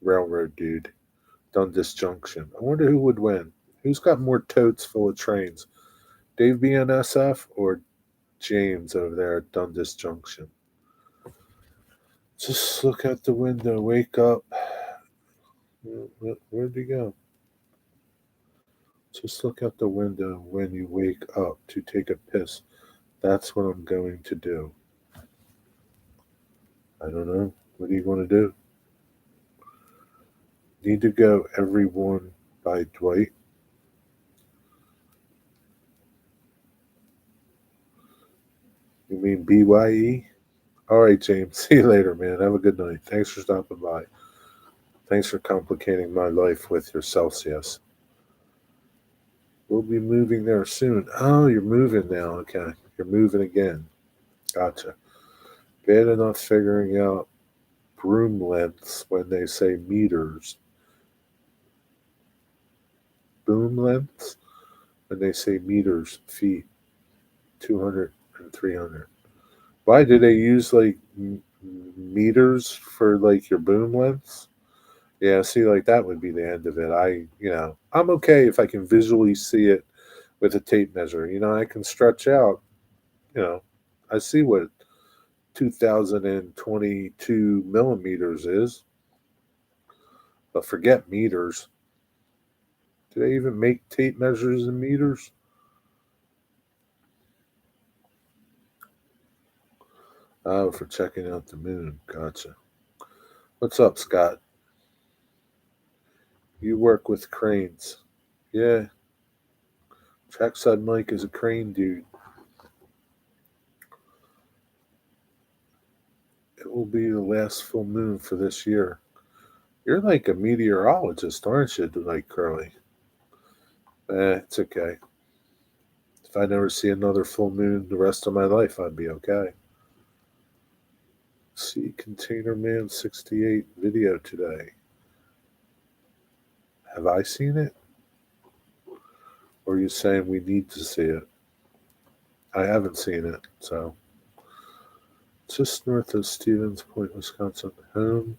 Railroad, dude. Dundas Junction. I wonder who would win. Who's got more totes full of trains? Dave BNSF or James over there at Dundas Junction? Just look out the window, wake up. Where'd he go? Just look out the window when you wake up to take a piss. That's what I'm going to do. I don't know. What are you going to do? Need to go Everyone by Dwight. You mean BYE? All right, James. See you later, man. Have a good night. Thanks for stopping by. Thanks for complicating my life with your Celsius. We'll be moving there soon. Oh, you're moving now. Okay. You're moving again. Gotcha. Bad enough figuring out broom lengths when they say meters. Boom lengths when they say meters, feet, 200 and 300. Why do they use like meters for like your boom lengths? Yeah, see, like that would be the end of it. I'm okay if I can visually see it with a tape measure. I can stretch out, you know, I see what 2022 millimeters is, but forget meters. Do they even make tape measures in meters? Oh, for checking out the moon. Gotcha. What's up, Scott? You work with cranes. Yeah, Trackside Mike is a crane dude. It will be the last full moon for this year. You're like a meteorologist, aren't you, like Curly? It's okay. If I never see another full moon the rest of my life, I'd be okay. See Container Man 68 video today. Have I seen it? Or are you saying we need to see it? I haven't seen it, so. Just north of Stevens Point, Wisconsin, home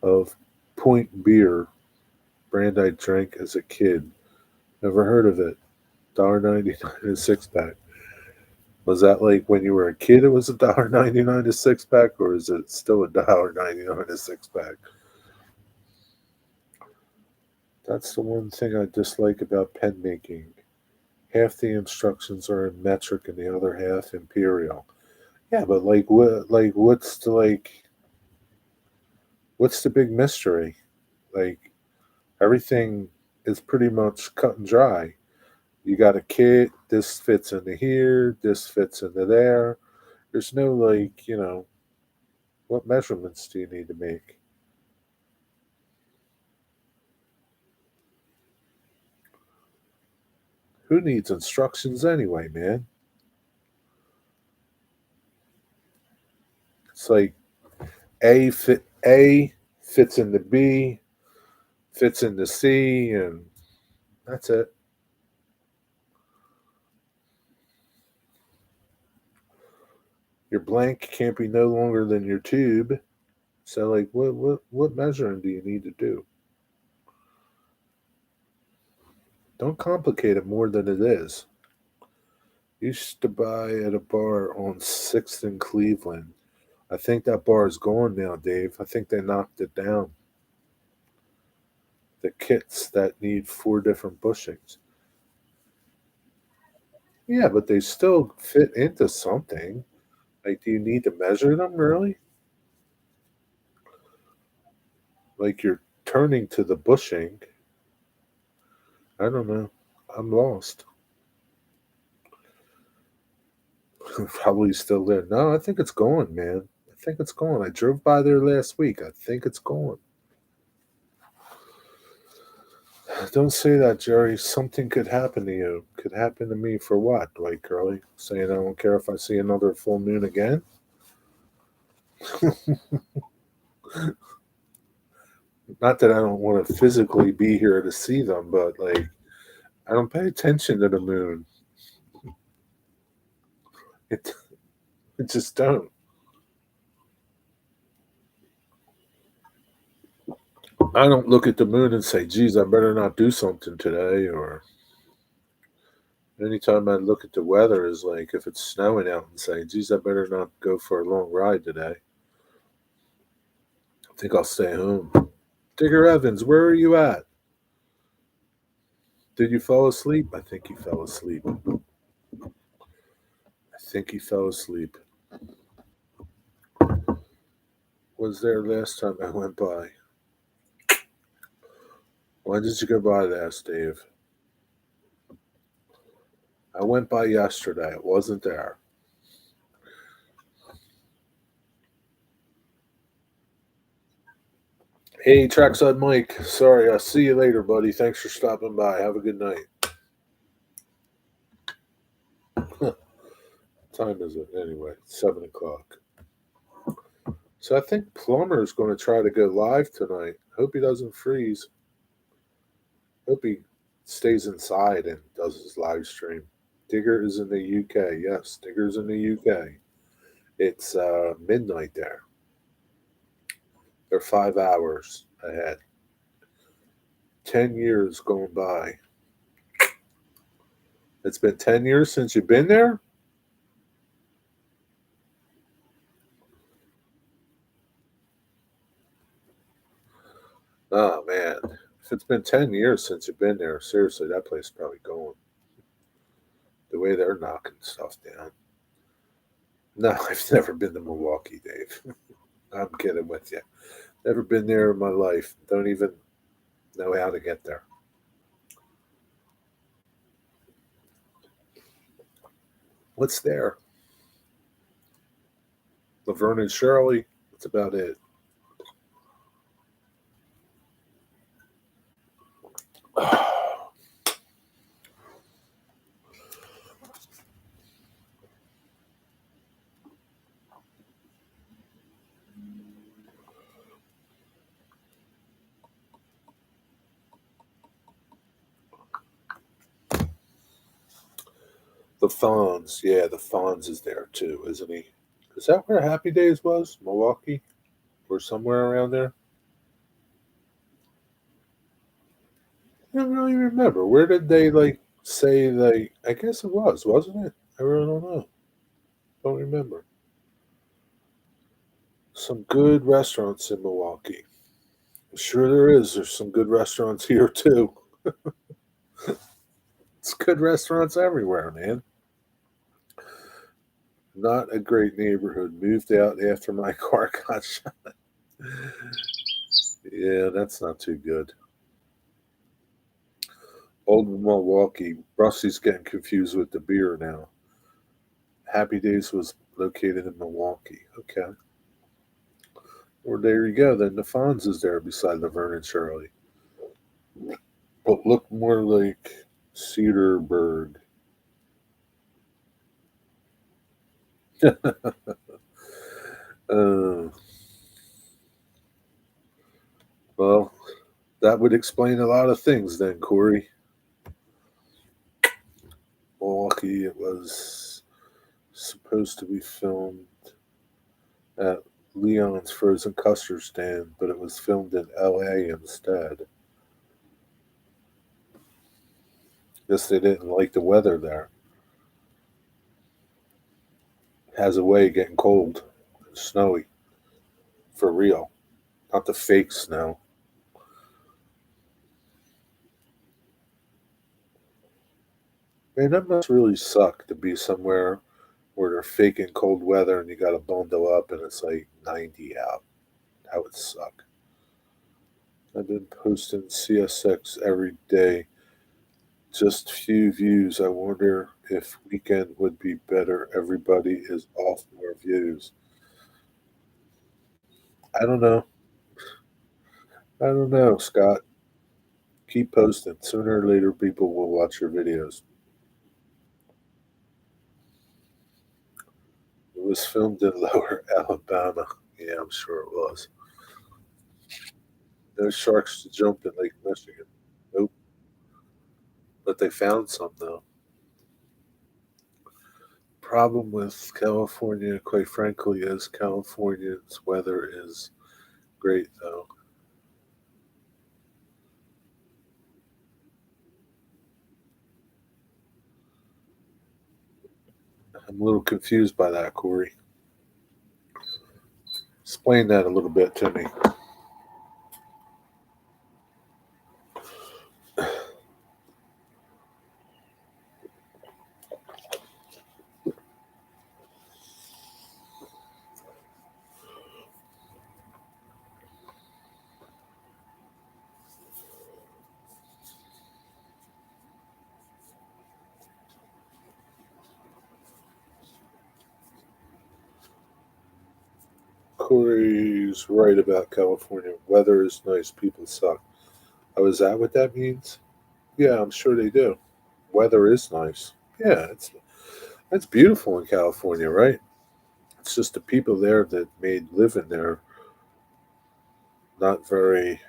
of Point Beer, brand I drank as a kid. Never heard of it. $1.99 a six pack. Was that like when you were a kid it was $1.99 a six pack, or is it still $1.99 a six pack? That's the one thing I dislike about pen making. Half the instructions are in metric and the other half imperial. Yeah, but what's the big mystery? Like everything is pretty much cut and dry. You got a kit, this fits into here, this fits into there. There's no what measurements do you need to make? Who needs instructions anyway, man? It's like A fits into B, fits into C, and that's it. Your blank can't be no longer than your tube. So like what measuring do you need to do? Don't complicate it more than it is. Used to buy at a bar on 6th and Cleveland. I think that bar is gone now, Dave. I think they knocked it down. The kits that need four different bushings. Yeah, but they still fit into something. Like, do you need to measure them really? Like, you're turning to the bushing. I don't know. I'm lost. Probably still there. No, I think it's gone, man. I think it's gone. I drove by there last week. I think it's gone. Don't say that, Jerry. Something could happen to you. Could happen to me for what, Dwight Curley? Saying I don't care if I see another full moon again? Not that I don't want to physically be here to see them, but like I don't pay attention to the moon. It, it just don't. I don't look at the moon and say, geez, I better not do something today. Or anytime I look at the weather is like if it's snowing out and say, geez, I better not go for a long ride today. I think I'll stay home. Digger Evans, where are you at? Did you fall asleep? I think he fell asleep. I think he fell asleep. Was there last time I went by? When did you go by last, Dave? I went by yesterday. It wasn't there. Hey, Trackside Mike. Sorry, I'll see you later, buddy. Thanks for stopping by. Have a good night. Time is it anyway? 7 o'clock. So I think Plumber is going to try to go live tonight. Hope he doesn't freeze. Hope he stays inside and does his live stream. Digger is in the UK. Yes, Digger's in the UK. It's midnight there. They're 5 hours ahead. 10 years going by. It's been 10 years since you've been there? Oh man. If it's been 10 years since you've been there, seriously, that place is probably going. The way they're knocking stuff down. No, I've never been to Milwaukee, Dave. I'm kidding with you. Never been there in my life. Don't even know how to get there. What's there? Laverne and Shirley. That's about it. The Fonz. Yeah, the Fonz is there too, isn't he? Is that where Happy Days was? Milwaukee? Or somewhere around there? I don't really remember. Where did they like say they? I guess it was, wasn't it? I really don't know. Don't remember. Some good restaurants in Milwaukee. Sure, there is. There's some good restaurants here too. It's good restaurants everywhere, man. Not a great neighborhood. Moved out after my car got shot. Yeah, that's not too good. Old Milwaukee. Rusty's getting confused with the beer now. Happy Days was located in Milwaukee. Okay. Well, there you go. Then the Fonz is there beside Laverne and Shirley. But look more like Cedarburg. uh, well, that would explain a lot of things then, Corey. Milwaukee, it was supposed to be filmed at Leon's Frozen Custard Stand, but it was filmed in LA instead. Guess they didn't like the weather there. Has a way of getting cold, snowy, for real, not the fake snow. Man, that must really suck to be somewhere where they're faking cold weather and you got to bundle up and it's like 90 out. That would suck. I've been posting CSX every day. Just few views. I wonder if weekend would be better, everybody is off more views. I don't know. I don't know, Scott. Keep posting. Sooner or later, people will watch your videos. It was filmed in Lower Alabama. Yeah, I'm sure it was. No sharks to jump in Lake Michigan. Nope. But they found some, though. Problem with California, quite frankly, is California's weather is great, though. I'm a little confused by that, Corey. Explain that a little bit to me. Corey's right about California. Weather is nice, people suck. Oh, is that what that means? Yeah, I'm sure they do. Weather is nice. Yeah, it's beautiful in California, right? It's just the people there that made living there not very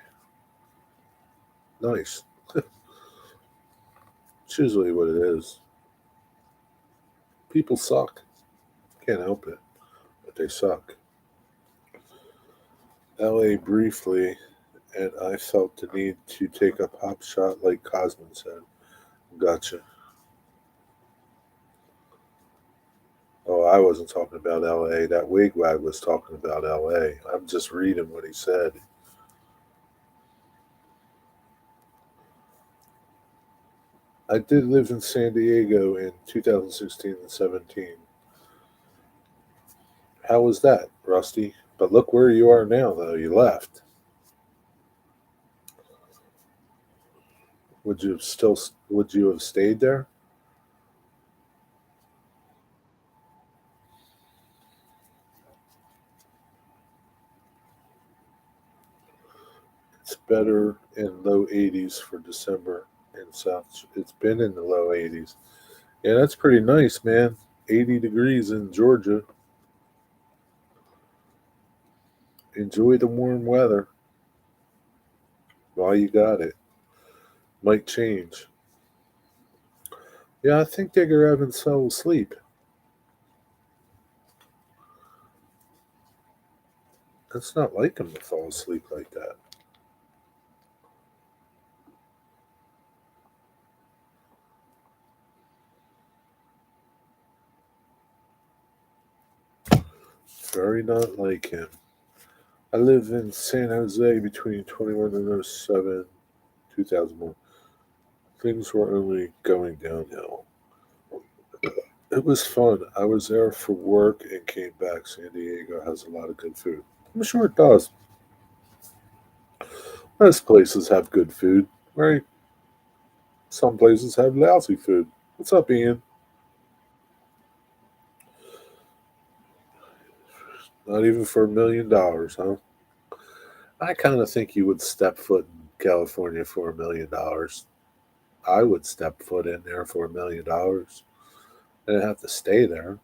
nice. It's usually what it is. People suck. Can't help it, but they suck. LA briefly, and I felt the need to take a pop shot like Cosman said. Gotcha. Oh, I wasn't talking about LA. That wigwag was talking about LA. I'm just reading what he said. I did live in San Diego in 2016 and 17. How was that, Rusty? But look where you are now, though. You left. Would you have still? Would you have stayed there? It's better in low 80s for December in South. It's been in the low 80s. Yeah, that's pretty nice, man. 80 degrees in Georgia. Enjoy the warm weather while you got it. Might change. Yeah, I think Digger Evans fell asleep. It's not like him to fall asleep like that. Very not like him. I lived in San Jose between 21 and '07, 2001. Things were only going downhill. It was fun. I was there for work and came back. San Diego has a lot of good food. I'm sure it does. Most places have good food, right? Some places have lousy food. What's up, Ian? Not even for $1 million, huh? I kind of think you would step foot in California for $1 million. I would step foot in there for $1 million. And have to stay there.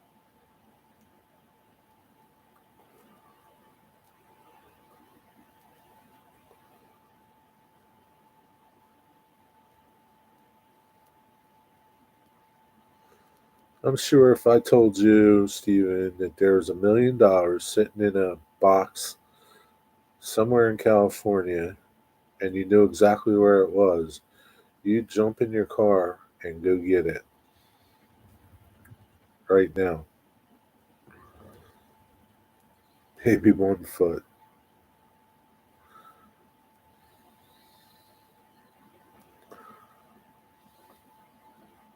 I'm sure if I told you, Steven, that there's $1 million sitting in a box somewhere in California and you knew exactly where it was, you'd jump in your car and go get it right now. Maybe 1 foot.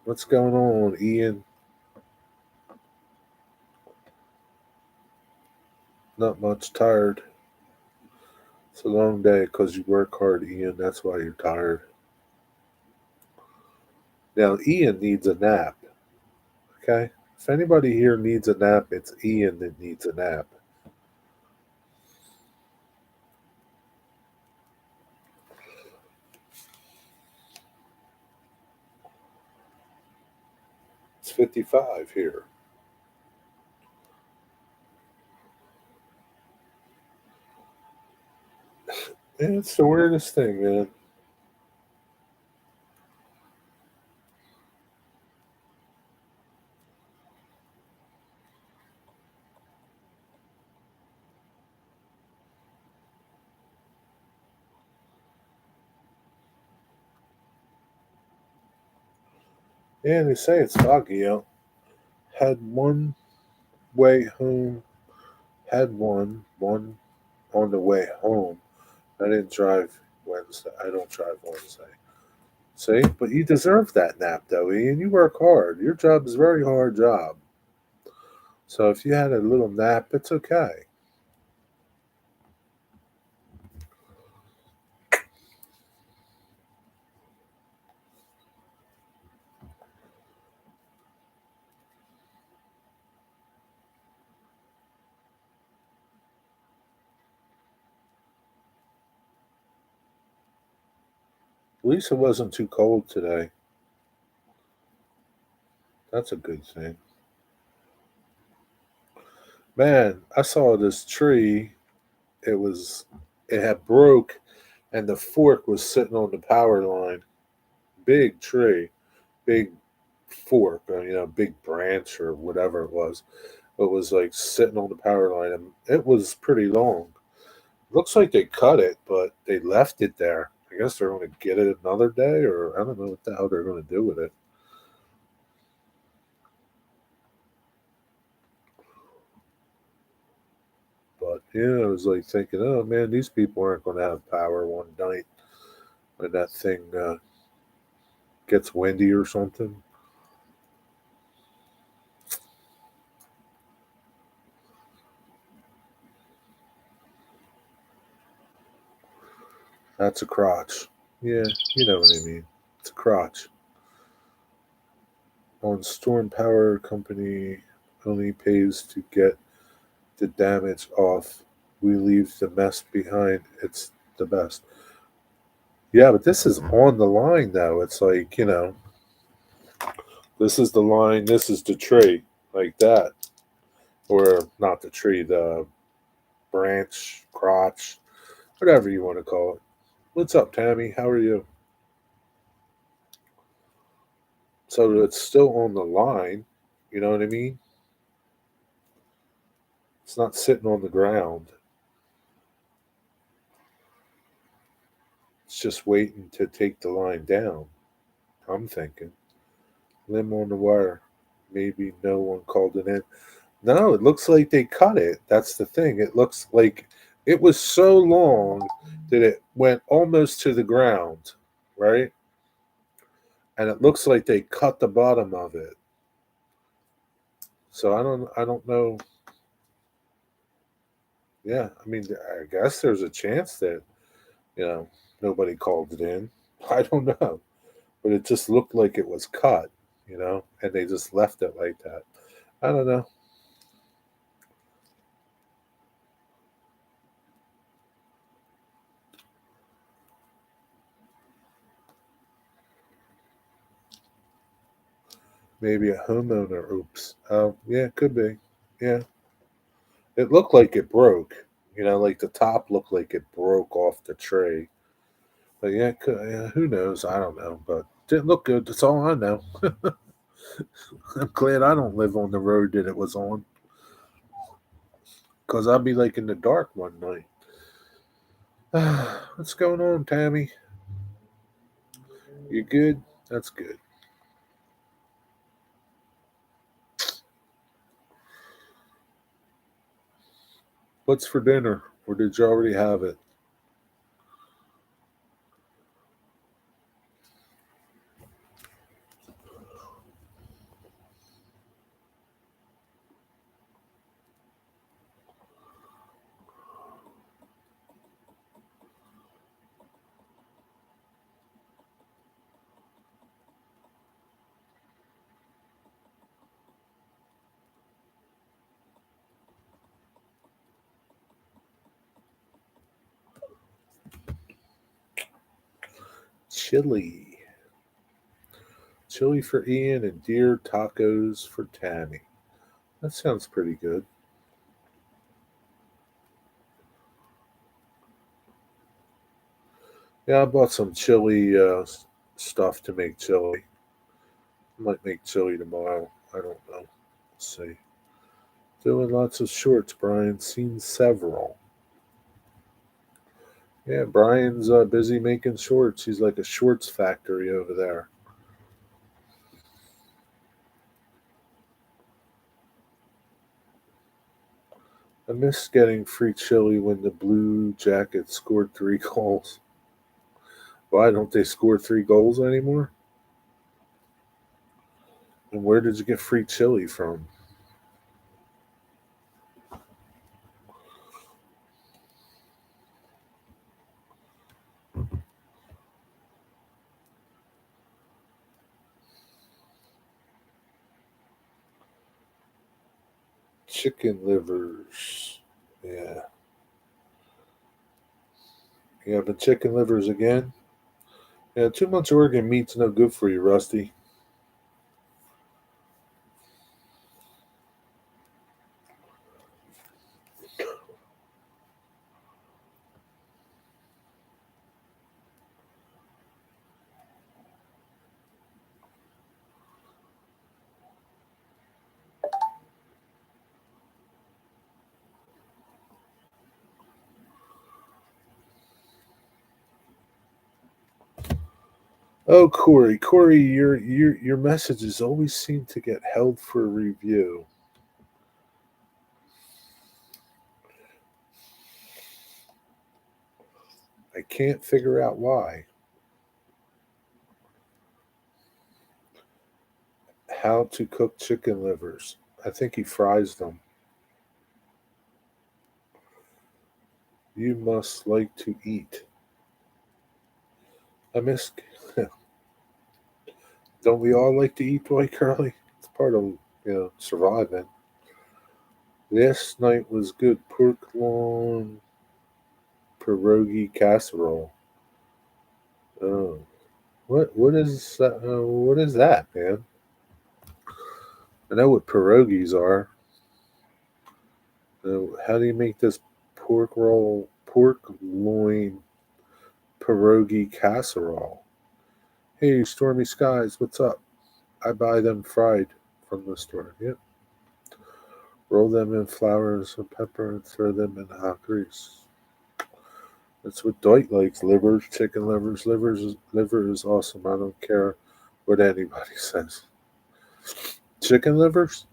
What's going on, Ian? Not much. Tired. It's a long day because you work hard, Ian. That's why you're tired. Now, Ian needs a nap. Okay? If anybody here needs a nap, it's Ian that needs a nap. It's 55 here. And it's the weirdest thing, man. Yeah, they say it's foggy out. Had one way home, had one on the way home. I didn't drive Wednesday. I don't drive Wednesday. See? But you deserve that nap, though, Ian. You work hard. Your job is a very hard job. So if you had a little nap, it's okay. At least it wasn't too cold today. That's a good thing. Man, I saw this tree. It was, it had broke, and the fork was sitting on the power line. Big tree, big fork, big branch or whatever it was. It was like sitting on the power line, and it was pretty long. Looks like they cut it, but they left it there. I guess they're going to get it another day, or I don't know what the hell they're going to do with it. But yeah, I was like thinking, oh man, these people aren't going to have power one night when that thing gets windy or something. That's a crotch. Yeah, you know what I mean. It's a crotch. On Storm Power Company only pays to get the damage off. We leave the mess behind. It's the best. Yeah, but this is on the line though. It's like, this is the line, this is the tree, like that. Or not the tree, the branch, crotch, whatever you want to call it. What's up, Tammy? How are you? So it's still on the line. You know what I mean? It's not sitting on the ground. It's just waiting to take the line down. I'm thinking. Limb on the wire. Maybe no one called it in. No, it looks like they cut it. That's the thing. It looks like it was so long that it went almost to the ground, right? And it looks like they cut the bottom of it. So I don't know. Yeah, I mean, I guess there's a chance that you know nobody called it in. I don't know, but it just looked like it was cut, and they just left it like that. I don't know. Maybe a homeowner. Oops. Oh, yeah, could be. Yeah, it looked like it broke. Like the top looked like it broke off the tree. But yeah, yeah, who knows? I don't know. But didn't look good. That's all I know. I'm glad I don't live on the road that it was on, because I'd be like in the dark one night. What's going on, Tammy? You good? That's good. What's for dinner? Or did you already have it? chili. Chili for Ian and deer tacos for Tammy. That sounds pretty good. Yeah, I bought some chili stuff to make chili. I might make chili tomorrow. I don't know. Let's see. Doing lots of shorts, Brian. Seen several. Yeah, Brian's busy making shorts. He's like a shorts factory over there. I missed getting free chili when the Blue Jackets scored 3 goals. Why don't they score 3 goals anymore? And where did you get free chili from? Chicken livers. Yeah. You having chicken livers again? Yeah, too much organ meat's no good for you, Rusty. Oh, Corey, your messages always seem to get held for review. I can't figure out why. How to cook chicken livers? I think he fries them. You must like to eat. I miss. Don't we all like to eat, Boy Curly? It's part of surviving. Last night was good pork loin pierogi casserole. Oh, what is that? What is that, man? I know what pierogies are. How do you make this pork loin pierogi casserole? Hey, Stormy Skies, what's up? I buy them fried from the store. Yep. Roll them in flour and some pepper and throw them in hot grease. That's what Dwight likes. Livers, chicken livers. Liver is awesome. I don't care what anybody says. Chicken livers?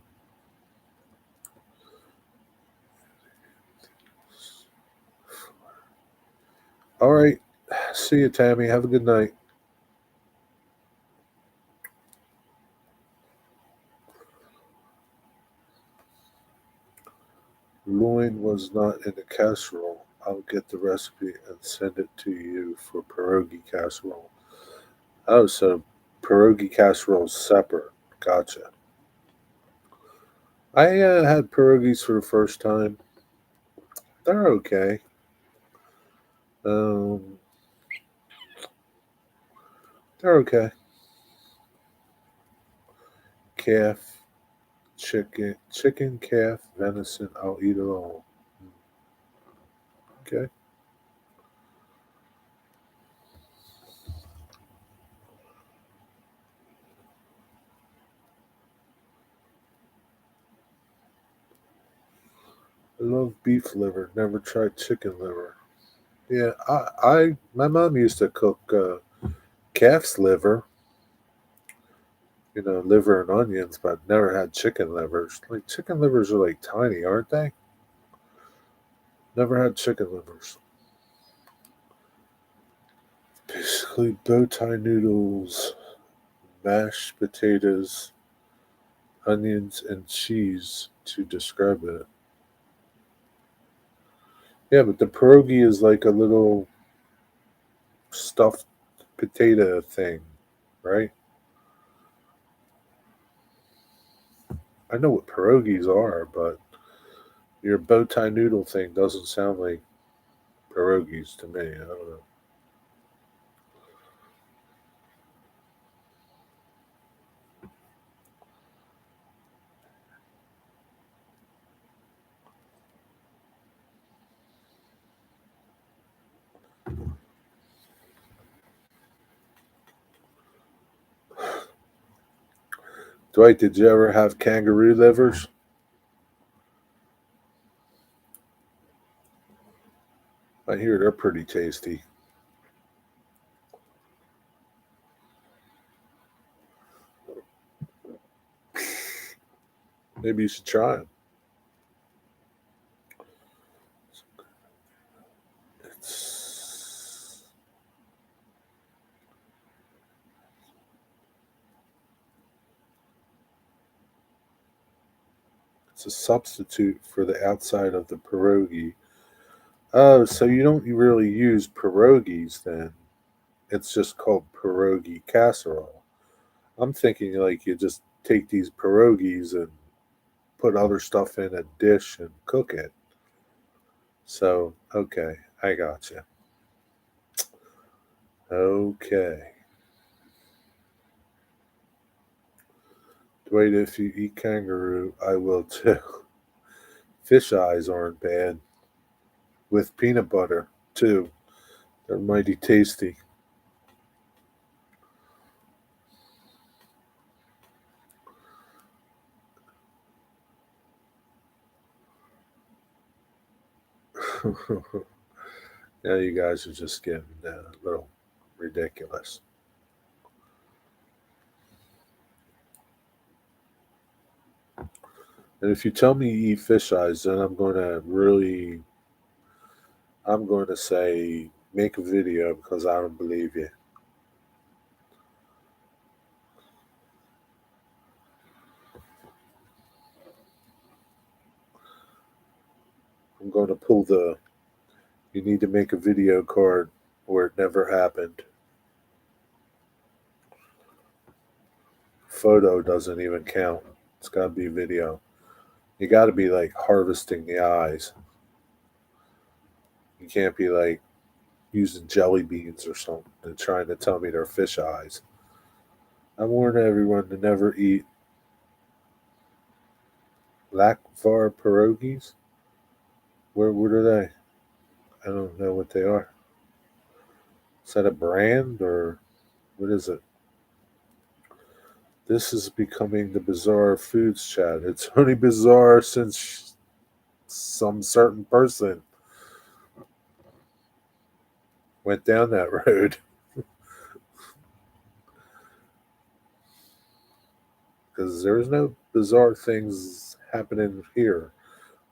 All right. See you, Tammy. Have a good night. Loin was not in the casserole. I'll get the recipe and send it to you for pierogi casserole. Oh, so pierogi casserole is separate. Gotcha. I had pierogies for the first time. They're okay. Um, they're okay. Calf, chicken, calf, venison. I'll eat it all. Okay. I love beef liver. Never tried chicken liver. Yeah, my mom used to cook calf's liver. Liver and onions, but never had chicken livers. Like chicken livers are like tiny, aren't they? Never had chicken livers. Basically, bow tie noodles, mashed potatoes, onions, and cheese to describe it. Yeah, but the pierogi is like a little stuffed potato thing, right? I know what pierogies are, but your bow tie noodle thing doesn't sound like pierogies to me. I don't know. Dwight, did you ever have kangaroo livers? I hear they're pretty tasty. Maybe you should try them. It's, it's a substitute for the outside of the pierogi. Oh, so you don't really use pierogies then? It's just called pierogi casserole. I'm thinking like you just take these pierogies and put other stuff in a dish and cook it. So, okay, I got you. Okay. Dwight, if you eat kangaroo, I will too. Fish eyes aren't bad. With peanut butter, too. They're mighty tasty. Now you guys are just getting a little ridiculous. And if you tell me you eat fish eyes, then I'm going to say, make a video because I don't believe you. I'm going to pull the, you need to make a video card where it never happened. Photo doesn't even count. It's got to be video. You got to be like harvesting the eyes. You can't be like using jelly beans or something and trying to tell me they're fish eyes. I warn everyone to never eat Lakvar pierogies. What are they? I don't know what they are. Is that a brand or what is it? This is becoming the bizarre foods chat. It's only bizarre since some certain person went down that road. Because there's no bizarre things happening here.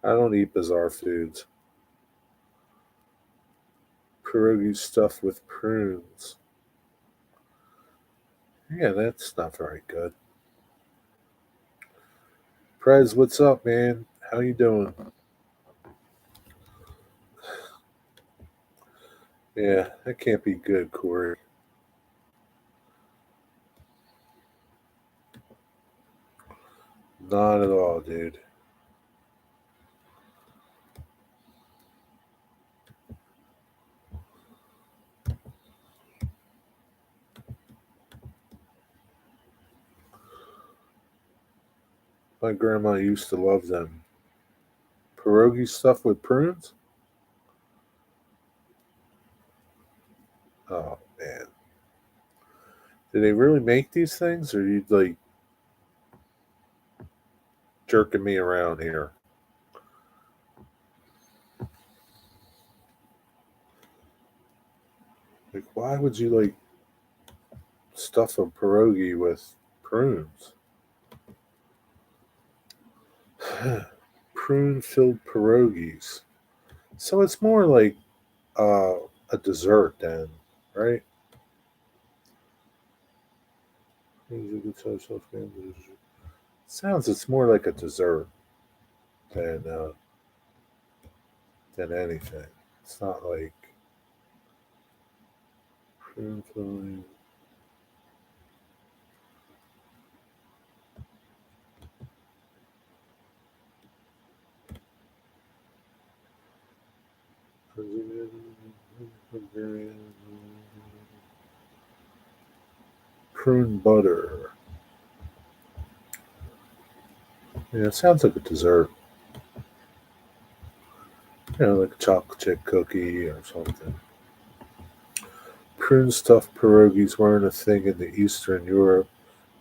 I don't eat bizarre foods. Pierogi stuffed with prunes. Yeah, that's not very good. Prez, what's up, man? How you doing? Yeah, that can't be good, Corey. Not at all, dude. My grandma used to love them. Pierogi stuffed with prunes? Oh, man. Do they really make these things, or are you like jerking me around here? Like, why would you like stuff a pierogi with prunes? Prune filled pierogies. So it's more like uh, a dessert, then, right? Sounds it's more like a dessert than uh, than anything. It's not like prune filling. Prune butter. Yeah, it sounds like a dessert. Like a chocolate chip cookie or something. Prune stuffed pierogies weren't a thing in the Eastern Europe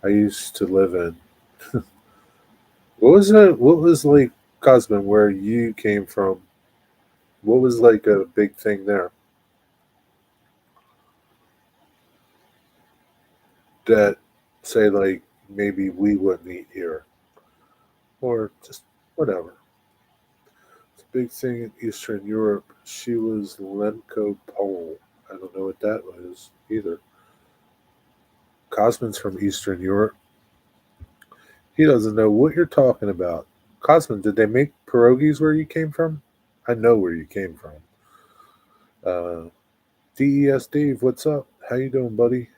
I used to live in. What was it? What was like, Cosmin, where you came from? What was like a big thing there that, say, like maybe we wouldn't eat here, or just whatever? It's a big thing in Eastern Europe. She was Lemko Pole. I don't know what that was either. Cosmin's from Eastern Europe. He doesn't know what you're talking about. Cosmin, did they make pierogies where you came from? I know where you came from. DES Dave, what's up? How you doing, buddy?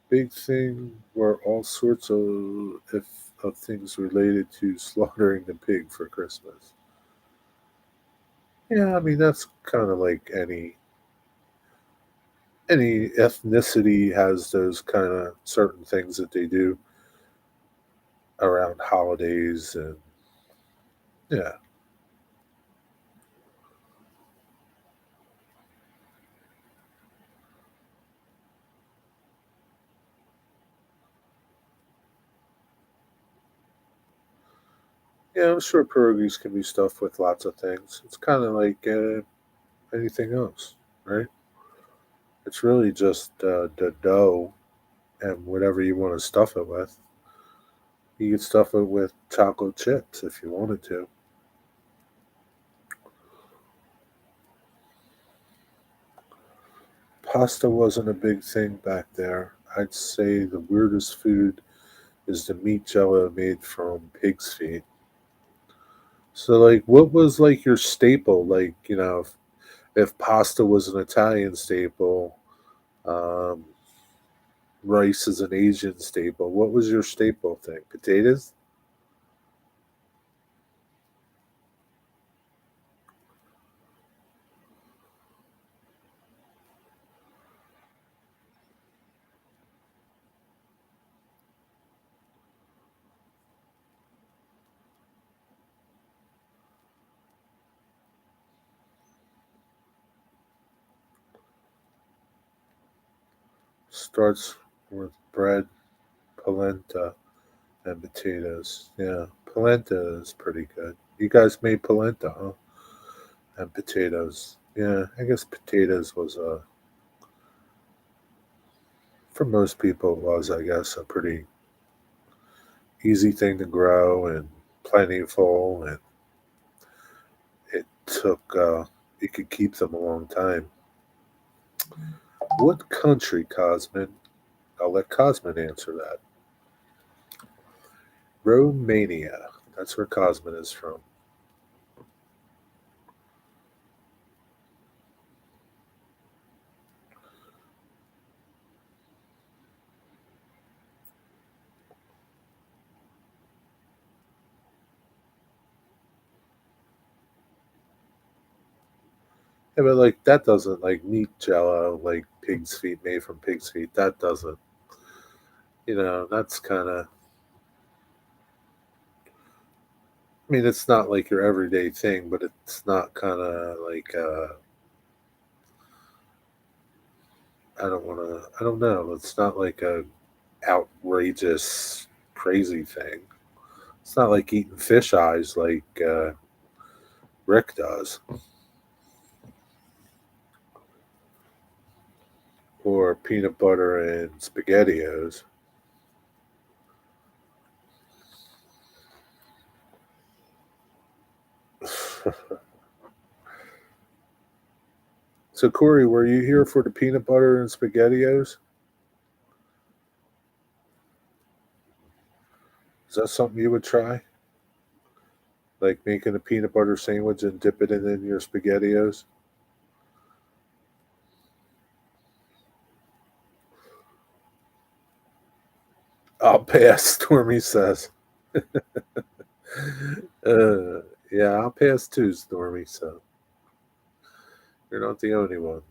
Big thing were all sorts of things related to slaughtering the pig for Christmas. Yeah, I mean that's kind of like any ethnicity has those kind of certain things that they do around holidays and yeah. Yeah, I'm sure pierogies can be stuffed with lots of things. It's kind of like anything else, right? It's really just the dough and whatever you want to stuff it with. You could stuff it with chocolate chips if you wanted to. Pasta wasn't a big thing back there. I'd say the weirdest food is the meat jello made from pig's feet. So, like, what was like your staple? Like, if pasta was an Italian staple, um, rice is an Asian staple. What was your staple thing? Potatoes? Starts with bread, polenta, and potatoes. Yeah, polenta is pretty good. You guys made polenta, huh? And potatoes. Yeah, I guess potatoes was for most people it was, I guess, a pretty easy thing to grow and plentiful, and it took you could keep them a long time. What country, Cosmin? I'll let Cosmin answer that. Romania. That's where Cosmin is from. Yeah, but like that doesn't like meat jello, like pig's feet made from pig's feet. That doesn't. That's kind of. I mean, it's not like your everyday thing, but it's not kind of like I don't want to. I don't know. It's not like a outrageous, crazy thing. It's not like eating fish eyes like Rick does, or peanut butter and spaghettios. So, Corey, were you here for the peanut butter and spaghettios? Is that something you would try? Like making a peanut butter sandwich and dip it in your spaghettios? I'll pass, Stormy says. uh, yeah, I'll pass too, Stormy. So you're not the only one.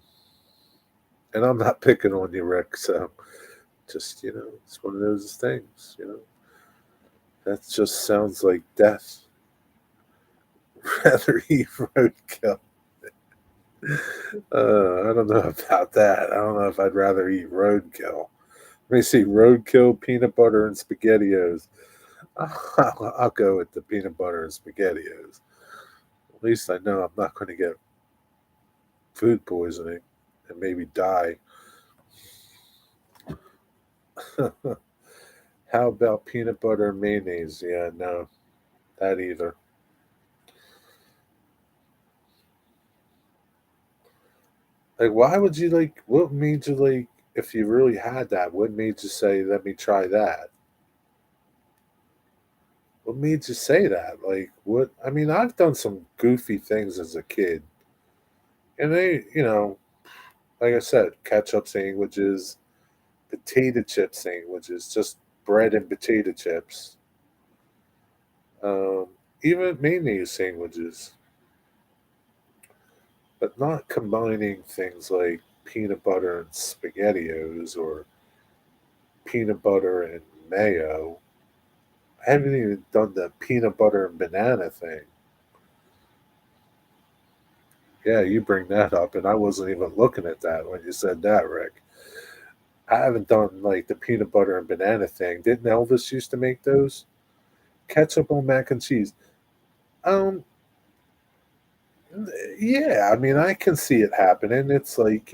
And I'm not picking on you, Rick. So just, it's one of those things. That just sounds like death. Rather eat roadkill. I don't know about that. I don't know if I'd rather eat roadkill. Let me see, roadkill, peanut butter, and spaghettios. I'll go with the peanut butter and spaghettios. At least I know I'm not going to get food poisoning and maybe die. How about peanut butter and mayonnaise? Yeah, no, that either. Like, why would you like? What made you like? If you really had that, what made you say, "Let me try that"? What made you say that? Like, what? I mean, I've done some goofy things as a kid, and like I said, ketchup sandwiches, potato chip sandwiches, just bread and potato chips. Um, Even mayonnaise sandwiches, but not combining things like peanut butter and spaghettios or peanut butter and mayo. I haven't even done the peanut butter and banana thing. Yeah, you bring that up, and I wasn't even looking at that when you said that, Rick. I haven't done like the peanut butter and banana thing. Didn't Elvis used to make those? Ketchup on mac and cheese. Um, yeah, I mean, I can see it happening. It's like,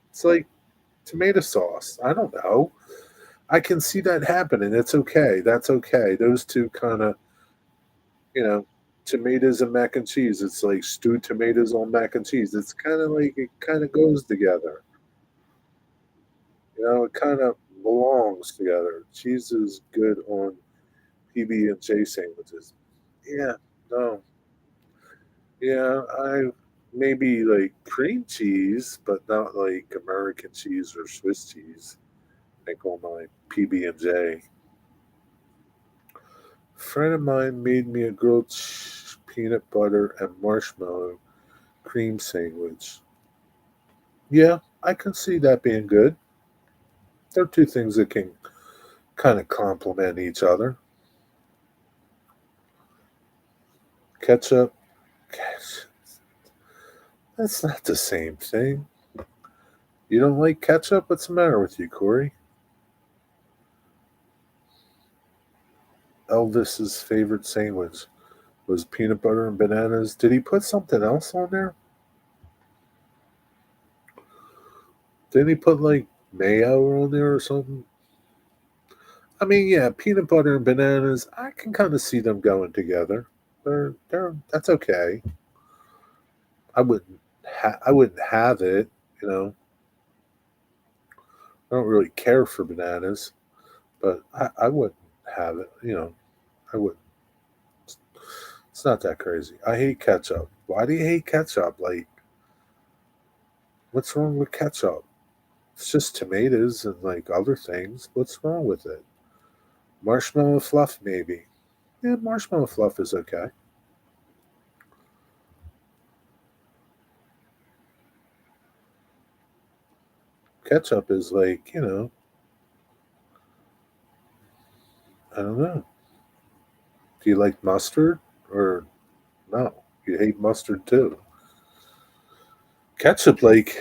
it's like tomato sauce. I don't know. I can see that happening. It's okay. That's okay. Those two kind of, you know, tomatoes and mac and cheese. It's like stewed tomatoes on mac and cheese. It's kind of like it kind of goes together. It kind of belongs together. Cheese is good on PB and J sandwiches. Yeah, no, yeah, I maybe like cream cheese, but not like American cheese or Swiss cheese. Like on my PB and J. Friend of mine made me a peanut butter and marshmallow cream sandwich. Yeah, I can see that being good. They're two things that can kind of complement each other. Ketchup, that's not the same thing. You don't like ketchup? What's the matter with you, Corey? Elvis's favorite sandwich was peanut butter and bananas. Did he put something else on there? Didn't he put like mayo on there or something? I mean, yeah, peanut butter and bananas. I can kind of see them going together. That's okay. I wouldn't have it. You know, I don't really care for bananas, but I wouldn't have it. I wouldn't. It's not that crazy. I hate ketchup. Why do you hate ketchup? Like, what's wrong with ketchup? It's just tomatoes and like other things. What's wrong with it? Marshmallow fluff, maybe. Yeah, marshmallow fluff is okay. Ketchup is like, I don't know. Do you like mustard or no? You hate mustard too. Ketchup, like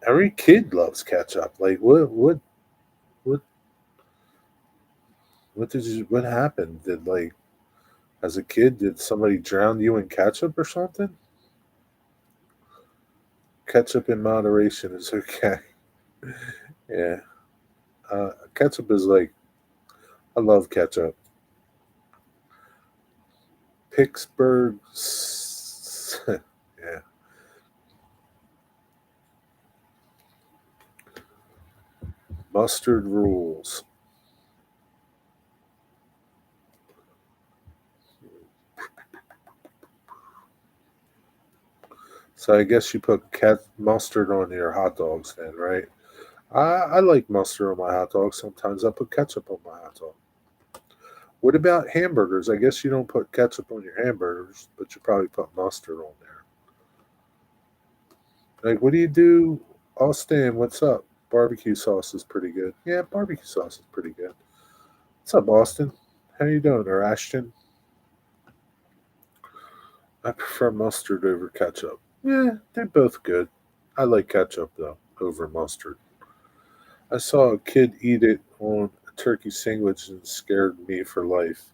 every kid loves ketchup. Like, what, what happened? Did like as a kid, did somebody drown you in ketchup or something? Ketchup in moderation is okay. Yeah, ketchup is like I love ketchup. Pittsburgh, yeah. Mustard rules. So I guess you put cat mustard on your hot dogs then, right? I like mustard on my hot dog. Sometimes I put ketchup on my hot dog. What about hamburgers? I guess you don't put ketchup on your hamburgers, but you probably put mustard on there. Like, what do you do, Austin? What's up? Barbecue sauce is pretty good. Yeah, barbecue sauce is pretty good. What's up, Austin? How you doing, or Ashton? I prefer mustard over ketchup. Yeah, they're both good. I like ketchup though over mustard. I saw a kid eat it on a turkey sandwich and scared me for life.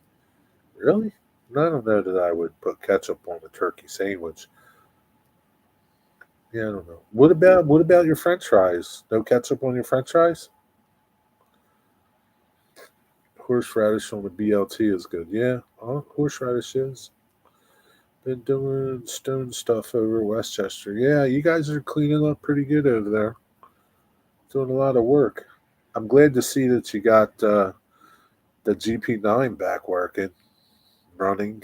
Really? I don't know that I would put ketchup on a turkey sandwich. Yeah, I don't know. What about your French fries? No ketchup on your French fries? Horseradish on the BLT is good. Yeah, horseradish is. Been doing stone stuff over Westchester. Yeah, you guys are cleaning up pretty good over there. Doing a lot of work. I'm glad to see that you got the GP9 back working, running.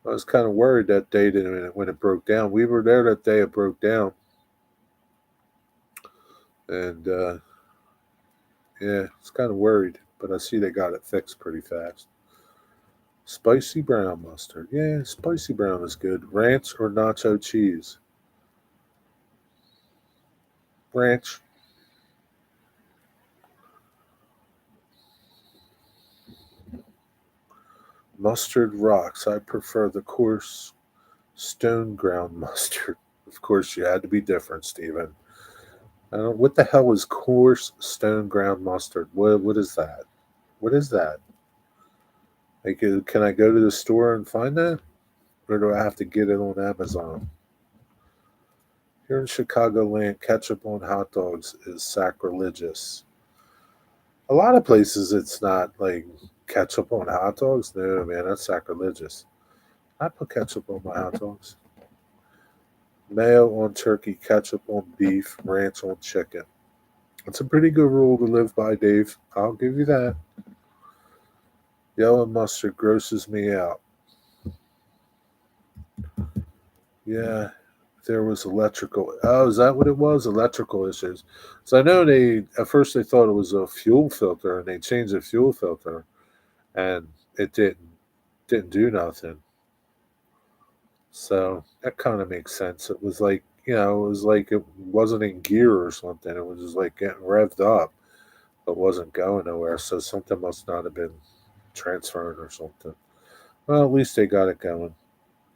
I was kind of worried that day when it broke down. We were there that day it broke down, and yeah, it's kind of worried. But I see they got it fixed pretty fast. Spicy brown mustard. Yeah, spicy brown is good. Ranch or nacho cheese? Ranch. Mustard rocks. I prefer the coarse stone ground mustard. Of course, you had to be different, Stephen. What the hell is coarse stone ground mustard? What is that? What is that? Like, can I go to the store and find that, or do I have to get it on Amazon? Here in Chicagoland, ketchup on hot dogs is sacrilegious. A lot of places, it's not like ketchup on hot dogs. No, man, that's sacrilegious. I put ketchup on my hot dogs. Mayo on turkey, ketchup on beef, ranch on chicken. It's a pretty good rule to live by, Dave. I'll give you that. Yellow mustard grosses me out. Yeah, there was electrical. Oh, is that what it was? Electrical issues. So I know they at first they thought it was a fuel filter, and they changed the fuel filter, and it didn't do nothing. So that kind of makes sense. It was like it was like it wasn't in gear or something. It was just like getting revved up, but wasn't going nowhere. So something must not have been transferred or something. Well, at least they got it going.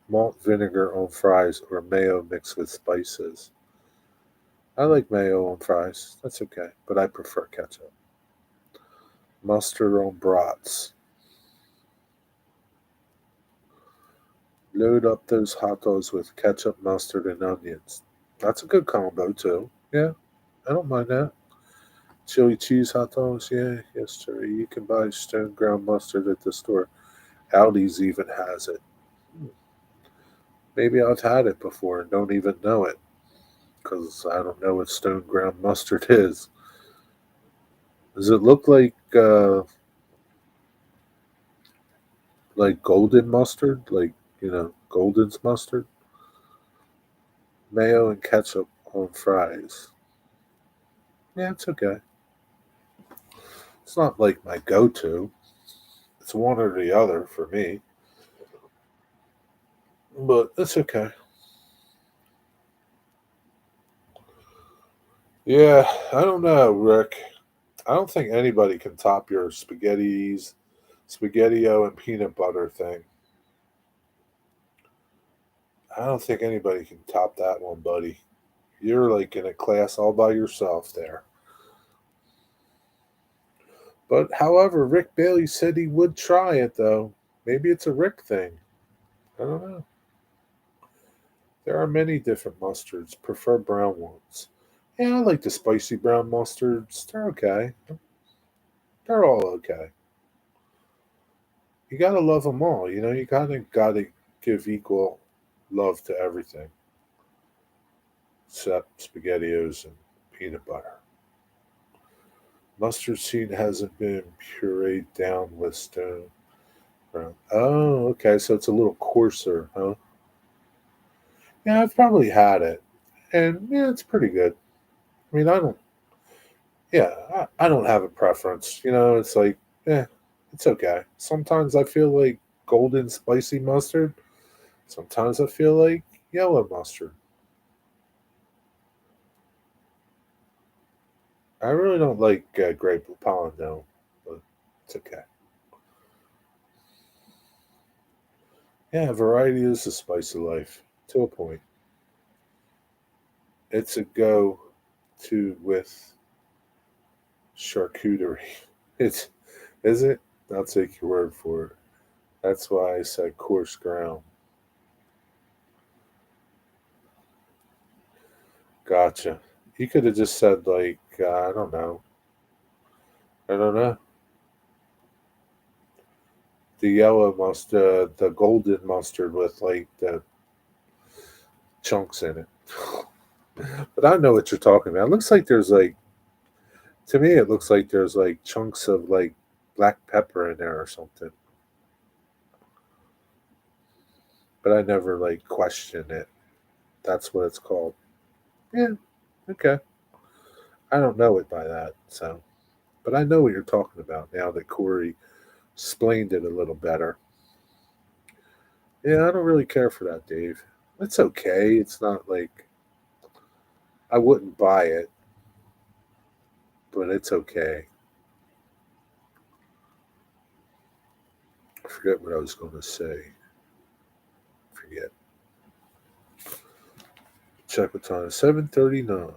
Malt vinegar on fries or mayo mixed with spices. I like mayo on fries. That's okay, but I prefer ketchup. Mustard on brats. Load up those hot dogs with ketchup, mustard, and onions. That's a good combo too. Yeah, I don't mind that. Chili cheese hot dogs. Yeah, yes, sir. You can buy stone ground mustard at the store. Aldi's even has it. Maybe I've had it before and don't even know it because I don't know what stone ground mustard is. Does it look like golden mustard, like Golden's mustard, mayo and ketchup on fries? Yeah, it's okay. It's not like my go-to. It's one or the other for me, but it's okay. Yeah, I don't know, Rick. I don't think anybody can top your spaghettio and peanut butter thing. I don't think anybody can top that one, buddy. You're like in a class all by yourself there. But however, Rick Bailey said he would try it though. Maybe it's a Rick thing. I don't know. There are many different mustards. Prefer brown ones. Yeah, I like the spicy brown mustards. They're okay. They're all okay. You gotta love them all. You kind of gotta give equal love to everything except spaghettios and peanut butter. Mustard seed hasn't been pureed down with stone brown. Oh, okay. So it's a little coarser, huh? Yeah, I've probably had it, and yeah, it's pretty good. I mean, I don't. Yeah, I don't have a preference. It's like, yeah, it's okay. Sometimes I feel like golden spicy mustard. Sometimes I feel like yellow mustard. I really don't like grape pollen though, but it's okay. Yeah, variety is the spice of life to a point. It's a go to with. Charcuterie. It's is it? I'll take your word for it. That's why I said coarse ground. Gotcha. You could have just said like I don't know. I don't know. The yellow mustard, the golden mustard with like the chunks in it. But I know what you're talking about. It looks like there's like to me it looks like there's like chunks of like black pepper in there or something. But I never like question it. That's what it's called. Yeah, okay. I don't know it by that, so but I know what you're talking about now that Corey explained it a little better. Yeah, I don't really care for that, Dave. It's okay. It's not like I wouldn't buy it, but it's okay. I forget what I was going to say. Forget. Check what time. 7:39.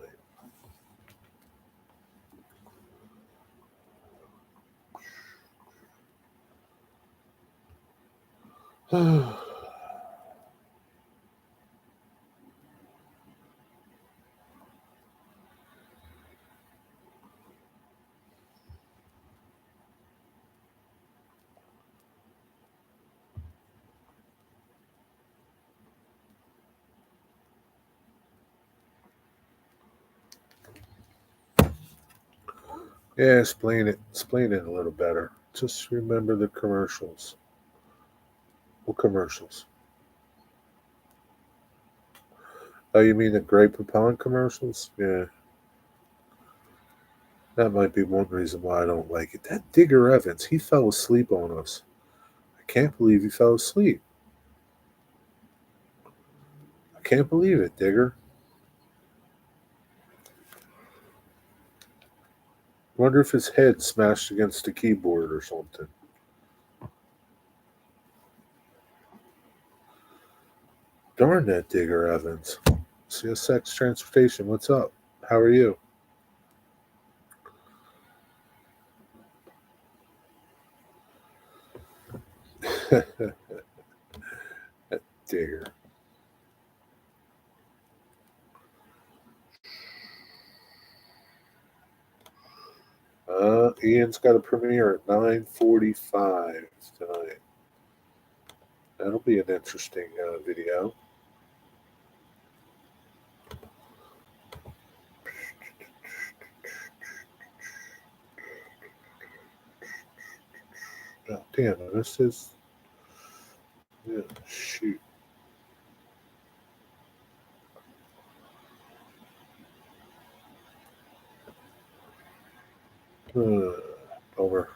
Yeah, explain it. Explain it a little better. Just remember the commercials. What commercials? Oh, you mean the grape Poupon commercials? Yeah, that might be one reason why I don't like it. That Digger Evans, he fell asleep on us. I can't believe he fell asleep. I can't believe it, Digger. Wonder if his head smashed against the keyboard or something. Darn that Digger Evans. CSX Transportation, what's up? How are you? Digger. Ian's got a premiere at 9:45 tonight. That'll be an interesting video. Oh, damn, this is yeah, shoot. Over.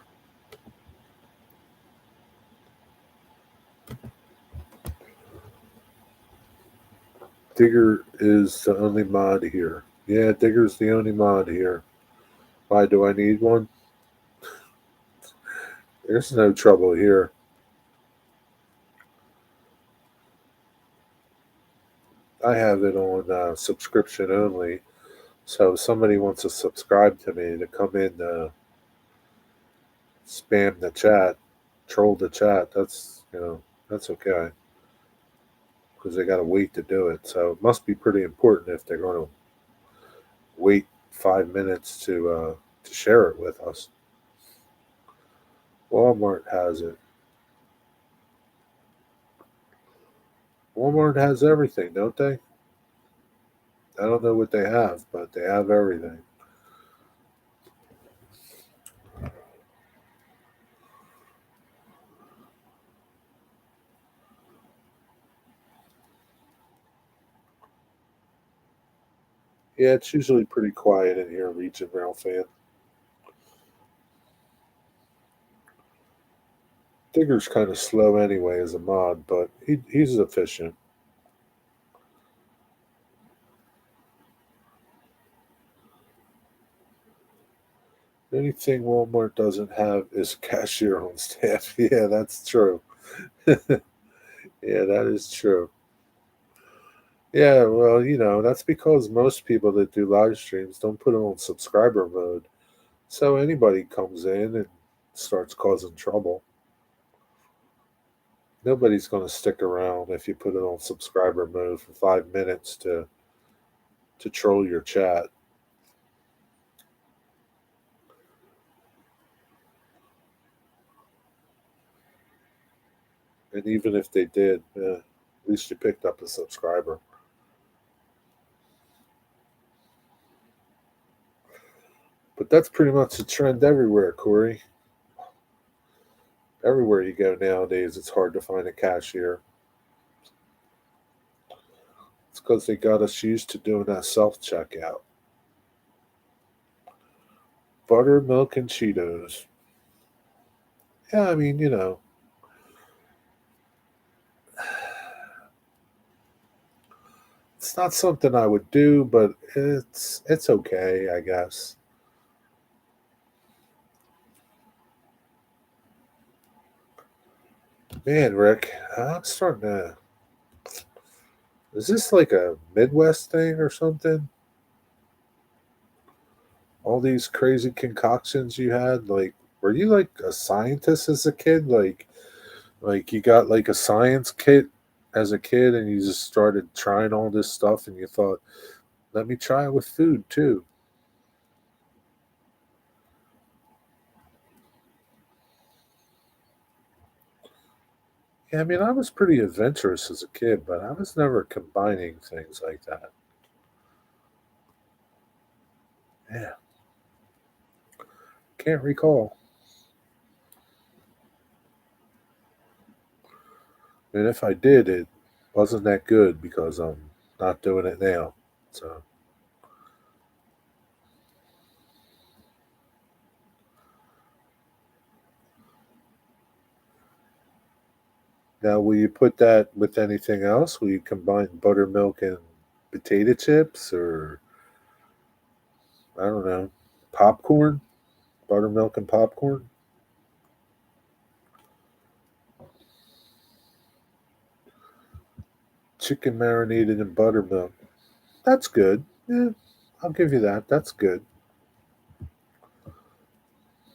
Digger is the only mod here. Yeah, Digger's the only mod here. Why do I need one? There's no trouble here. I have it on subscription only. So if somebody wants to subscribe to me to come in spam the chat, troll the chat, that's okay because they got to wait to do it. So it must be pretty important if they're going to wait 5 minutes to share it with us. Walmart has it. Walmart has everything, don't they? I don't know what they have, but they have everything. Yeah, it's usually pretty quiet in here, Legion Rail fan. Digger's kind of slow anyway as a mod, but he's efficient. Anything Walmart doesn't have is cashier on staff. Yeah, that's true. Yeah, that is true. Yeah, well, that's because most people that do live streams don't put them on subscriber mode. So anybody comes in and starts causing trouble. Nobody's going to stick around if you put it on subscriber mode for 5 minutes to troll your chat. And even if they did, at least you picked up a subscriber. But that's pretty much the trend everywhere, Corey. Everywhere you go nowadays, it's hard to find a cashier. It's because they got us used to doing that self checkout. Buttermilk and Cheetos. Yeah, I mean, it's not something I would do, but it's okay, I guess. Man, Rick, I'm starting to. Is this like a Midwest thing or something? All these crazy concoctions you had, like, were you like a scientist as a kid? Like you got like a science kit as a kid, and you just started trying all this stuff, and you thought, let me try it with food too. Yeah, I mean, I was pretty adventurous as a kid, but I was never combining things like that. Yeah, can't recall. And if I did, it wasn't that good because I'm not doing it now. So now, will you put that with anything else? Will you combine buttermilk and potato chips, or I don't know, popcorn, buttermilk and popcorn, chicken marinated in buttermilk? That's good. Yeah, I'll give you that. That's good.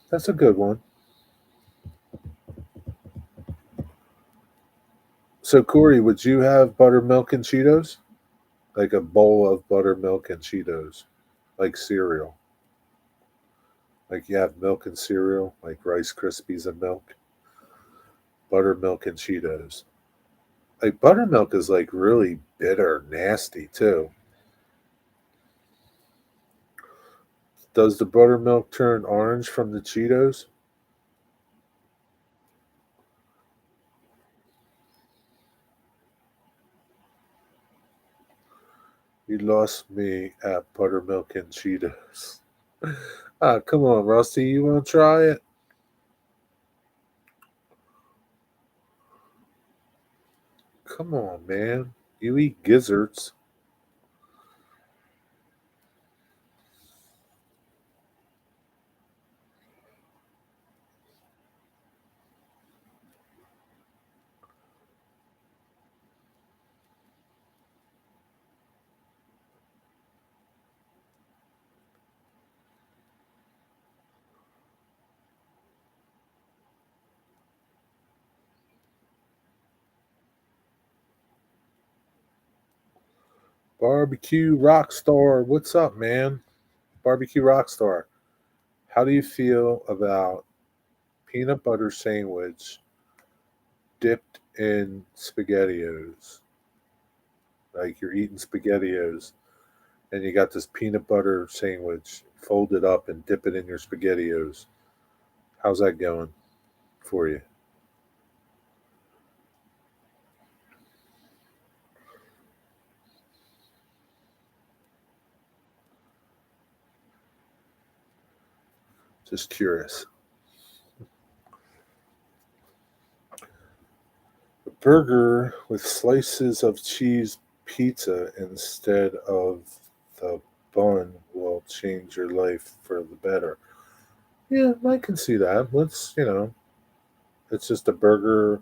That's a good one. So, Corey, would you have buttermilk and Cheetos? Like a bowl of buttermilk and Cheetos, like cereal. Like you have milk and cereal, like Rice Krispies and milk, buttermilk and Cheetos. Like buttermilk is like really bitter, nasty too. Does the buttermilk turn orange from the Cheetos? You lost me at buttermilk and Cheetos. Ah, come on, Rusty. You want to try it? Come on, man. You eat gizzards. Barbecue Rockstar. What's up, man? Barbecue Rockstar. How do you feel about peanut butter sandwich dipped in SpaghettiOs? Like you're eating SpaghettiOs and you got this peanut butter sandwich, fold it up and dip it in your SpaghettiOs. How's that going for you? Just curious. A burger with slices of cheese pizza instead of the bun will change your life for the better. Yeah, I can see that. It's just a burger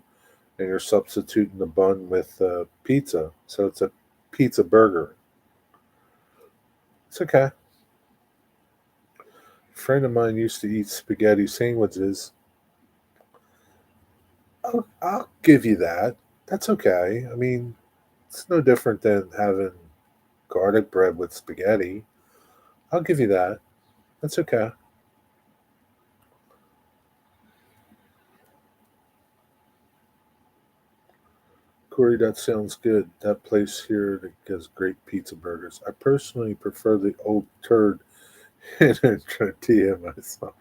and you're substituting the bun with pizza. So it's a pizza burger. It's okay. friend of mine used to eat spaghetti sandwiches. I'll give you that. That's okay. I mean, it's no different than having garlic bread with spaghetti. I'll give you that. That's okay. Corey, that sounds good. That place here that does great pizza burgers. I personally prefer the old turd in a tortilla myself.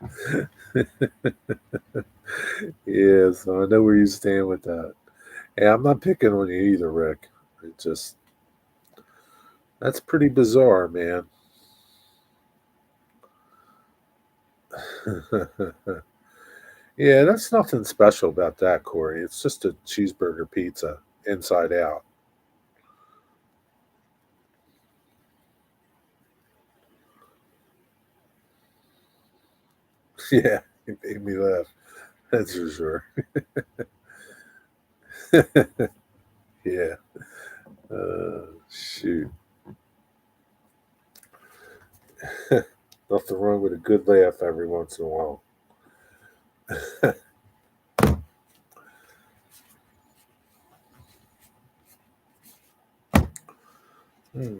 Yeah, so I know where you stand with that. Hey, I'm not picking on you either, Rick. It just that's pretty bizarre, man. Yeah, that's nothing special about that, Corey. It's just a cheeseburger pizza inside out. Yeah, it made me laugh. That's for sure. Yeah. Shoot. Nothing wrong with a good laugh every once in a while. Hmm.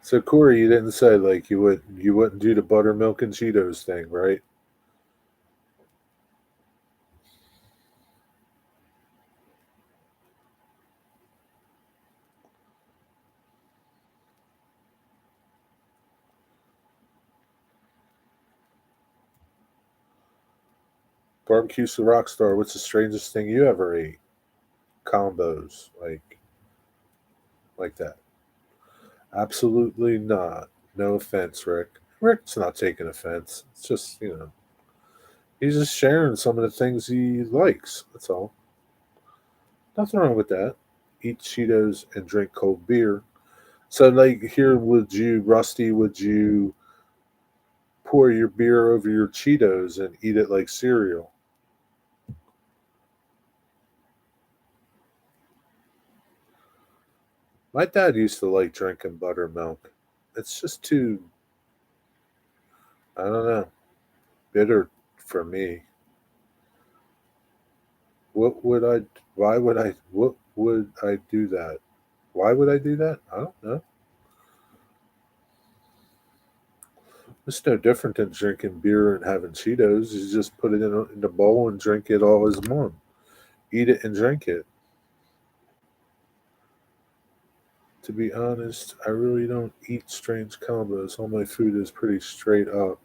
So Corey, you didn't say like you wouldn't do the buttermilk and Cheetos thing, right? Barbecue Rockstar, what's the strangest thing you ever ate? Combos like that. Absolutely not. No offense, Rick. Rick's not taking offense. It's just, he's just sharing some of the things he likes. That's all. Nothing wrong with that. Eat Cheetos and drink cold beer. So, like, here, Rusty, would you pour your beer over your Cheetos and eat it like cereal? My dad used to like drinking buttermilk. It's just too, I don't know, bitter for me. What would I, what would I do that? Why would I do that? I don't know. It's no different than drinking beer and having Cheetos. You just put it in a bowl and drink it all as one. Eat it and drink it. To be honest, I really don't eat strange combos. All my food is pretty straight up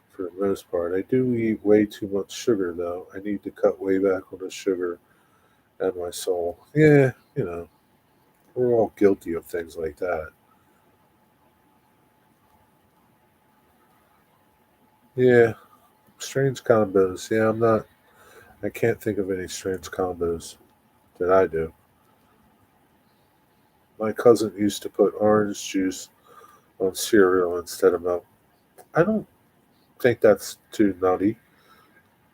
for the most part. I do eat way too much sugar, though. I need to cut way back on the sugar and my soul. Yeah, we're all guilty of things like that. Yeah, strange combos. Yeah, I can't think of any strange combos that I do. My cousin used to put orange juice on cereal instead of milk. I don't think that's too nutty.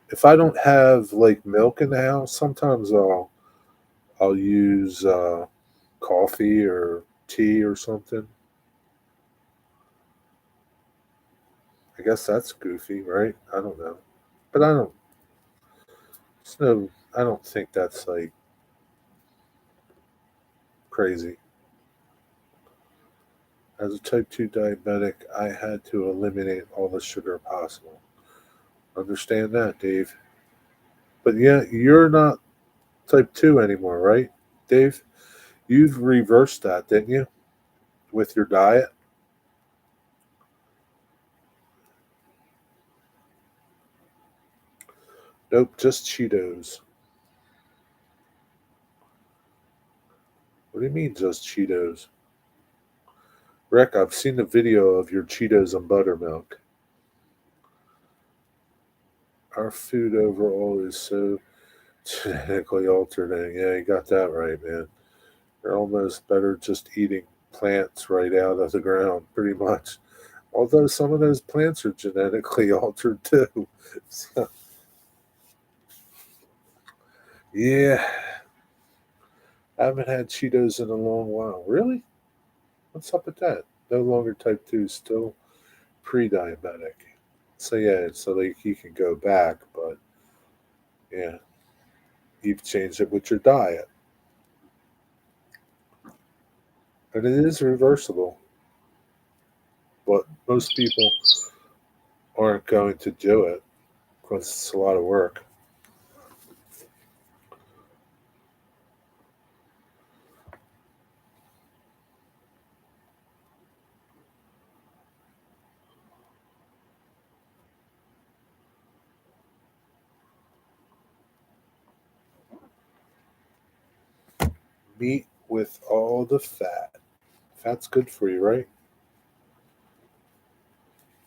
If I don't have like milk in the house, sometimes I'll use coffee or tea or something. I guess that's goofy, right? I don't know, but It's no. I don't think that's like crazy. As a type 2 diabetic, I had to eliminate all the sugar possible. Understand that, Dave? But yeah, you're not type 2 anymore, right, Dave? You've reversed that, didn't you, with your diet? Nope, just Cheetos. What do you mean, just Cheetos? Rick, I've seen the video of your Cheetos and buttermilk. Our food overall is so genetically altered. And yeah, you got that right, man. You're almost better just eating plants right out of the ground, pretty much. Although some of those plants are genetically altered too. So, yeah, I haven't had Cheetos in a long while. Really? What's up with that? No longer type 2, still pre diabetic. So, yeah, so like you can go back, but yeah, you've changed it with your diet. And it is reversible, but most people aren't going to do it because it's a lot of work. Meat with all the fat. Fat's good for you, right?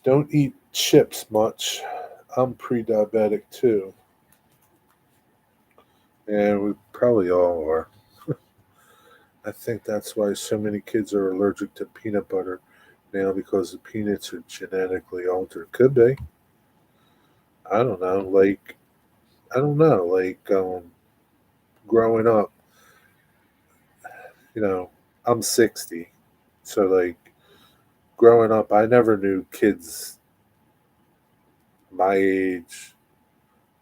Don't eat chips much. I'm pre diabetic too. And we probably all are. I think that's why so many kids are allergic to peanut butter now because the peanuts are genetically altered. Could be. I don't know. I don't know. Growing up, you know, I'm 60. So, growing up, I never knew kids my age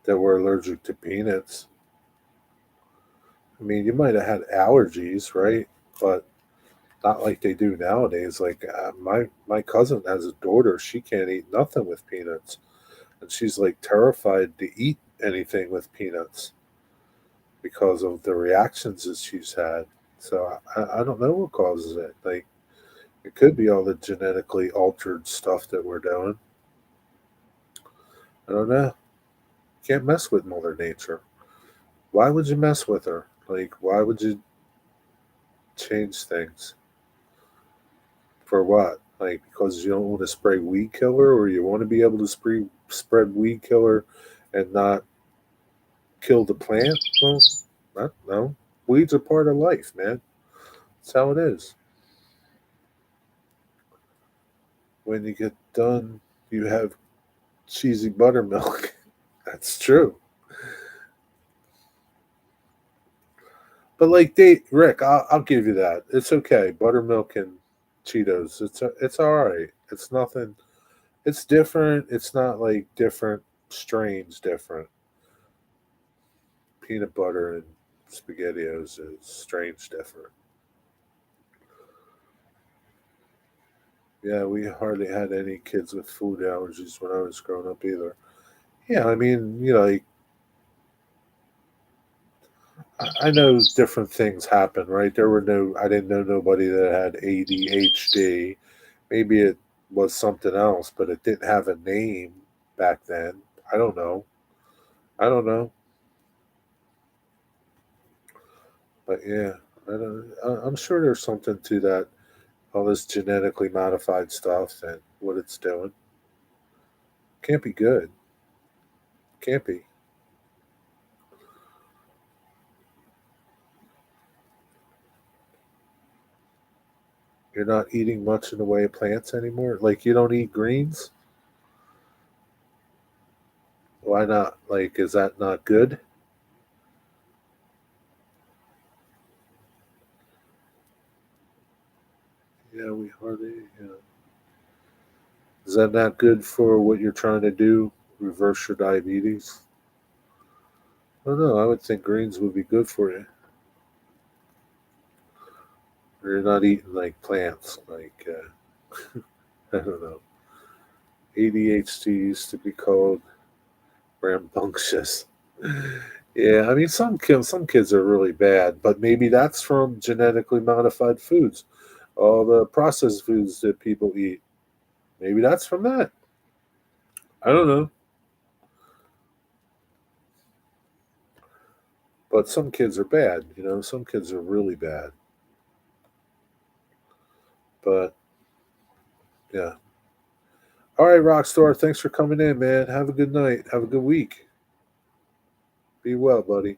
that were allergic to peanuts. I mean, you might have had allergies, right? But not like they do nowadays. My cousin has a daughter; she can't eat nothing with peanuts, and she's like terrified to eat anything with peanuts because of the reactions that she's had. So I don't know what causes it. Like it could be all the genetically altered stuff that we're doing. I don't know. Can't mess with Mother Nature. Why would you mess with her? Like why would you change things? For what? Like because you don't want to spray weed killer, or you want to be able to spread weed killer and not kill the plant? Well, no. Weeds are part of life, man. That's how it is. When you get done, you have cheesy buttermilk. That's true. But Rick, I'll give you that. It's okay. Buttermilk and Cheetos. It's all right. It's nothing. It's different. It's not like different strains. Different. Peanut butter and SpaghettiOs is strange different. Yeah, we hardly had any kids with food allergies when I was growing up either. Yeah, I mean, I know different things happen, right? I didn't know nobody that had ADHD. Maybe it was something else, but it didn't have a name back then. I don't know. I don't know. But yeah, I'm sure there's something to that, all this genetically modified stuff and what it's doing. Can't be good. Can't be. You're not eating much in the way of plants anymore. Like you don't eat greens. Why not? Like, is that not good? Yeah, we hardly. Yeah. Is that not good for what you're trying to do? Reverse your diabetes? I don't know. I would think greens would be good for you. Or you're not eating like plants. I don't know. ADHD used to be called rambunctious. Yeah, I mean some kids are really bad, but maybe that's from genetically modified foods, all the processed foods that people eat. Maybe that's from that. I don't know. But some kids are bad, some kids are really bad. But yeah. All right, Rockstar, thanks for coming in, man. Have a good night. Have a good week. Be well, buddy.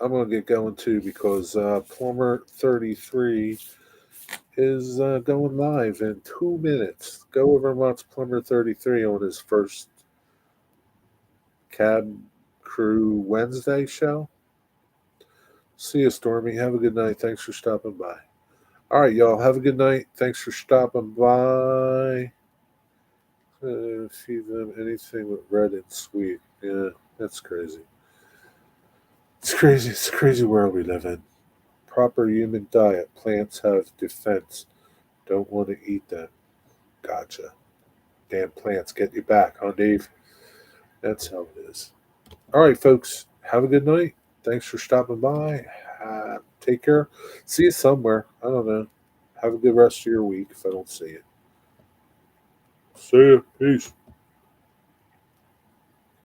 I'm gonna get going too because Plumber 33 is going live in 2 minutes. Go over and watch Plumber 33 on his first Cab Crew Wednesday show. See you, Stormy. Have a good night. Thanks for stopping by. All right, y'all. Have a good night. Thanks for stopping by. Feed them anything with red and sweet. Yeah, that's crazy. It's crazy. It's a crazy world we live in. Proper human diet. Plants have defense. Don't want to eat them. Gotcha. Damn plants get you back, huh, Dave? That's how it is. All right, folks. Have a good night. Thanks for stopping by. Take care. See you somewhere. I don't know. Have a good rest of your week if I don't see you. See you. Peace.